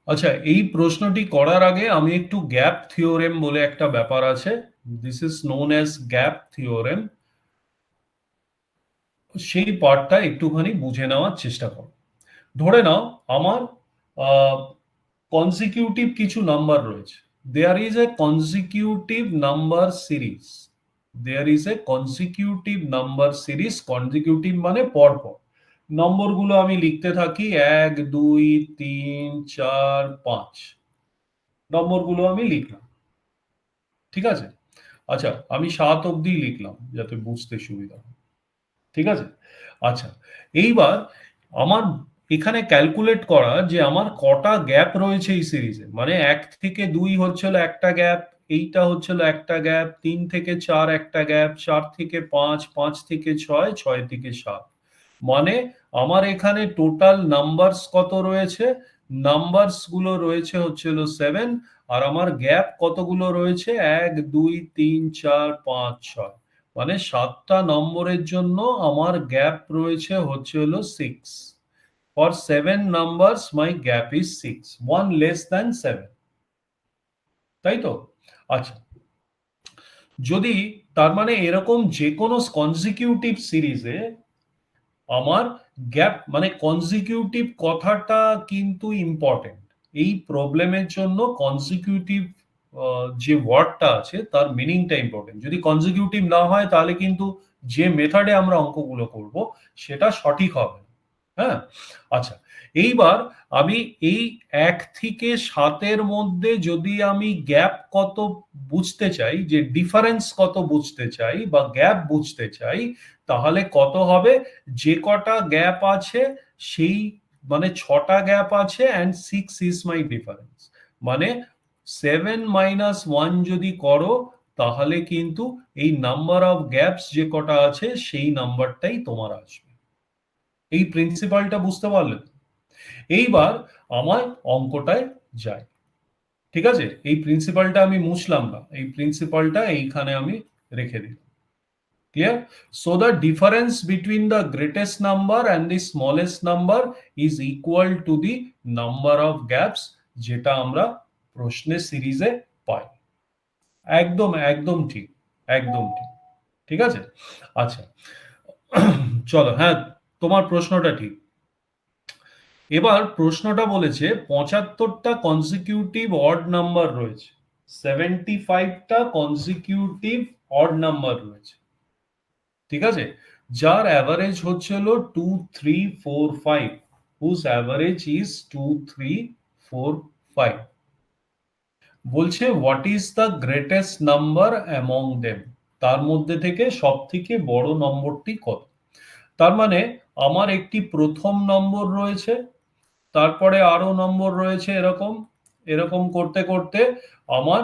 আচ্ছা, এই প্রশ্নটি করার আগে আমি একটু গ্যাপ থিওরেম বলে একটা ব্যাপার আছে, this is known as gap theorem. সেই পার্টটা একটুখানি বুঝে নেওয়ার চেষ্টা করো। ধরে নাও আমার কনজিকিউটিভ কিছু নাম্বার রয়েছে। There is a consecutive number series. There is a consecutive number series. Consecutive মানে পরপর নম্বরগুলো আমি লিখতে থাকি, 1 2 3 4 5 নম্বরগুলো আমি লিখলাম। ঠিক আছে? আচ্ছা, আমি 7 অব্দি লিখলাম যাতে বুঝতে সুবিধা হয়। ঠিক আছে? আচ্ছা, এইবার আমার এখানে ক্যালকুলেট করা যে আমার কটা গ্যাপ রয়েছে এই সিরিজে। মানে 1 থেকে 2 হচ্ছিল একটা গ্যাপ, এইটা হচ্ছিল একটা গ্যাপ, 3 থেকে 4 একটা গ্যাপ, 4 থেকে 5, 5 থেকে 6, 6 থেকে 7। মানে আমার এখানে টোটাল নাম্বারস কত রয়েছে? নাম্বারস গুলো রয়েছে হচ্ছিল 7, আর আমার গ্যাপ কতগুলো রয়েছে? 1 2 3 4 5 6। মানে 7টা নম্বরের জন্য আমার গ্যাপ রয়েছে হচ্ছে হলো 6। For 7 numbers my gap is 6, 1 less than 7। তাই তো? আচ্ছা, যদি তার মানে এরকম যে কোনো কনজিকিউটিভ সিরিজে আমার গ্যাপ মানে কনজিকিউটিভ কথাটা কিন্তু ইম্পর্টেন্ট। এই প্রবলেমের জন্য কনজিকিউটিভ যে ওয়ার্ডটা আছে তার মিনিংটা ইম্পর্টেন্ট। যদি কনজিকিউটিভ না হয় তাহলে কিন্তু যে মেথডে আমরা অঙ্কগুলো করব সেটা সঠিক হবে না। হ্যাঁ? আচ্ছা, এইবার আমি এই 1 থেকে 7-এর মধ্যে যদি আমি গ্যাপ কত বুঝতে চাই, যে ডিফারেন্স কত বুঝতে চাই বা গ্যাপ বুঝতে চাই, তাহলে কত হবে? যে কটা গ্যাপ আছে সেই মানে 6টা গ্যাপ আছে and 6 is my difference। মানে 7 minus 1 যদি করো তাহলে কিন্তু এই নাম্বার অফ গ্যাপস যে কটা আছে সেই নাম্বারটাই তোমার আসবে। এই প্রিন্সিপালটা বুঝতে পারলে তো? এইবার আমার অঙ্কটায় যাই। ঠিক আছে? এই প্রিন্সিপালটা আমি মুছলাম না, এই প্রিন্সিপালটা এইখানে আমি রেখে দিলাম। Clear? So the difference between the greatest number and the smallest number is equal to the number of gaps, যেটা আমরা প্রশ্নের সিরিজে পাই। একদম একদম ঠিক, একদম ঠিক। ঠিক আছে? আচ্ছা, চলো, হ্যাঁ, তোমার প্রশ্নটা ঠিক। এবার প্রশ্নটা বলেছে 75টা কনজিকিউটিভ অড নাম্বার রয়েছে, 75টা কনজিকিউটিভ অড নাম্বার রয়েছে। ঠিক আছে? যার অ্যাভারেজ হচ্ছে হলো 2 3 4 5, whose average is 2 3 4 5। বলছে what is the greatest number among them, তার মধ্যে থেকে সব থেকে বড় নম্বরটি কত? তার মানে আমার একটি প্রথম নম্বর রয়েছে, তারপরে আরো নম্বর রয়েছে, এরকম এরকম করতে করতে আমার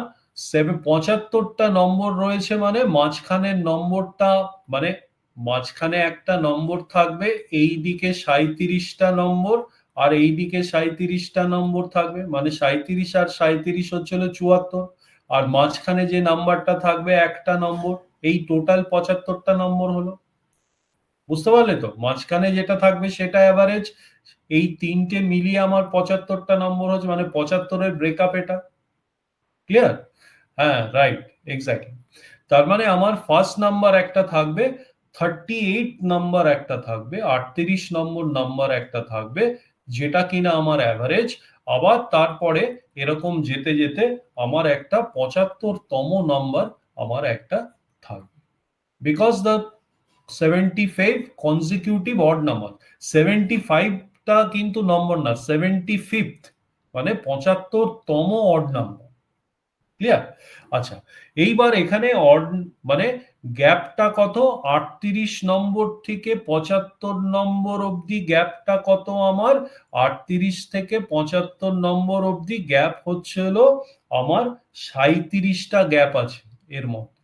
75টা নম্বর রয়েছে। মানে মাঝখানের নম্বরটা মানে মাঝখানে একটা নম্বর থাকবে, এই দিকে 37টা নম্বর আর এই দিকে 37টা নম্বর থাকবে। মানে 37 আর 37 হচ্ছিল 74, আর মাঝখানে যে নাম্বারটা থাকবে একটা নম্বর। এই টোটাল 75টা নম্বর হলো। বুঝতে পারলে তো? মাঝখানে যেটা থাকবে সেটা অ্যাভারেজ, এই তিনটে মিলিয়ে আমার 75টা নম্বর হচ্ছে, মানে 75-এর ব্রেকআপ এটা। ক্লিয়ার? হ্যাঁ, রাইট, এক্স্যাক্টলি। তার মানে আমার ফার্স্ট নাম্বার একটা থাকবে, 38 নাম্বার একটা থাকবে, 38 নম্বর নাম্বার একটা থাকবে, যেটা কিনা আমার অ্যাভারেজ। আবার তারপরে এরকম যেতে যেতে আমার একটা 75তম নাম্বার আমার একটা থাকবে। Because the 75 consecutive odd number, 75টা কিন্তু নম্বর না, 75th মানে 75তম অড নাম্বার। ক্লিয়ার? আচ্ছা, এইবার এখানে অড মানে গ্যাপটা কত? 38 নম্বর থেকে 75 নম্বর অবধি গ্যাপটা কত আমার? 38 থেকে 75 নম্বর অবধি গ্যাপ হচ্ছে হলো আমার 37টা গ্যাপ আছে এর মধ্যে।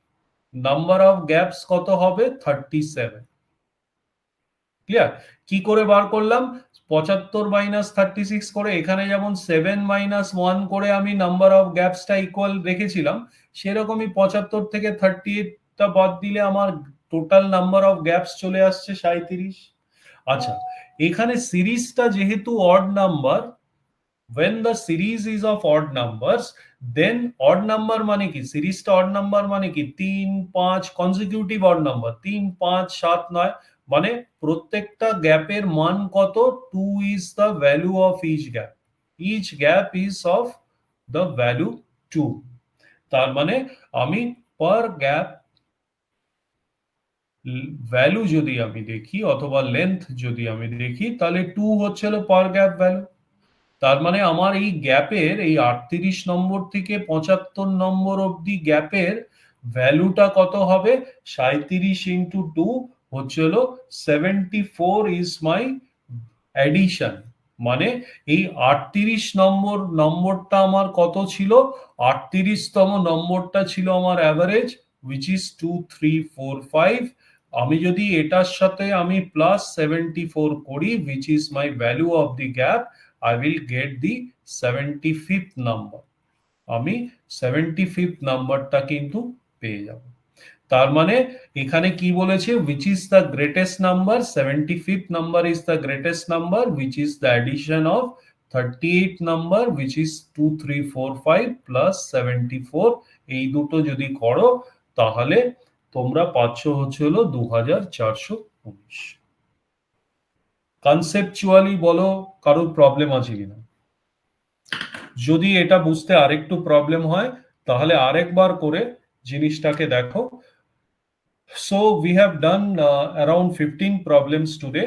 নাম্বার অফ গ্যাপস কত হবে? 37। ক্লিয়ার? কি করে বার করলাম? 75 মাইনাস 36 করে, এখানে যেমন 7 মাইনাস 1 করে আমি নাম্বার অফ গ্যাপসটা ইকুয়াল রেখেছিলাম, সেরকমই 75 থেকে 38টা বাদ দিলে আমার টোটাল নাম্বার অফ গ্যাপস চলে আসছে 37। আচ্ছা, এখানে সিরিজটা যেহেতু odd number, when the series is of odd numbers, then odd number মানে কি? সিরিজটা odd number মানে কি? 3 5 consecutive odd number, 3 5 7 9, মানে প্রত্যেকটা গ্যাপের মান কত, 2 is the value of each gap is of the value 2। তার মানে আমি পার গ্যাপ ভ্যালু যদি আমি দেখি অথবা লেন্থ যদি আমি দেখি, তাহলে 2 হচ্ছিল পার গ্যাপ ভ্যালু। তার মানে আমার এই গ্যাপের, এই 38 নম্বর থেকে 75 নম্বর অবধি গ্যাপের ভ্যালুটা কত হবে, 37 ইন্টু 2 হচ্ছিল 74 ইজ মাই অ্যাডিশন। মানে এই 38 নম্বরটা আমার কত ছিল, 38তম নম্বরটা ছিল আমার অ্যাভারেজ, which is 2 3 4 5। আমি যদি এটার সাথে আমি প্লাস 74 করি, which is my value of the gap, I will get the 75th number। আমি 75th নাম্বারটা কিন্তু পেয়ে যাব। তার মানে এখানে কি বলেছে, which is the greatest number, 75th number is the greatest number, which is the addition of 38 number, which is 2 3 4 5 plus 74। এই দুটো যদি করো তাহলে তোমরা পাচ্ছ হচ্ছে হলো 2419। কনসেপচুয়ালি বলো কারোর প্রবলেম আছে কিনা? যদি এটা বুঝতে আরেকটু প্রবলেম হয় তাহলে আরেকবার করে জিনিসটাকে দেখো। So we have done around 15 problems today.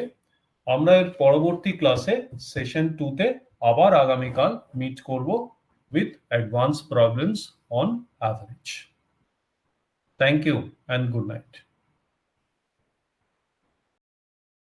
আমরা এর পরবর্তী ক্লাসে সেশন 2 তে আবার আগামীকাল মিট করব with advance problems on average. Thank you and good night.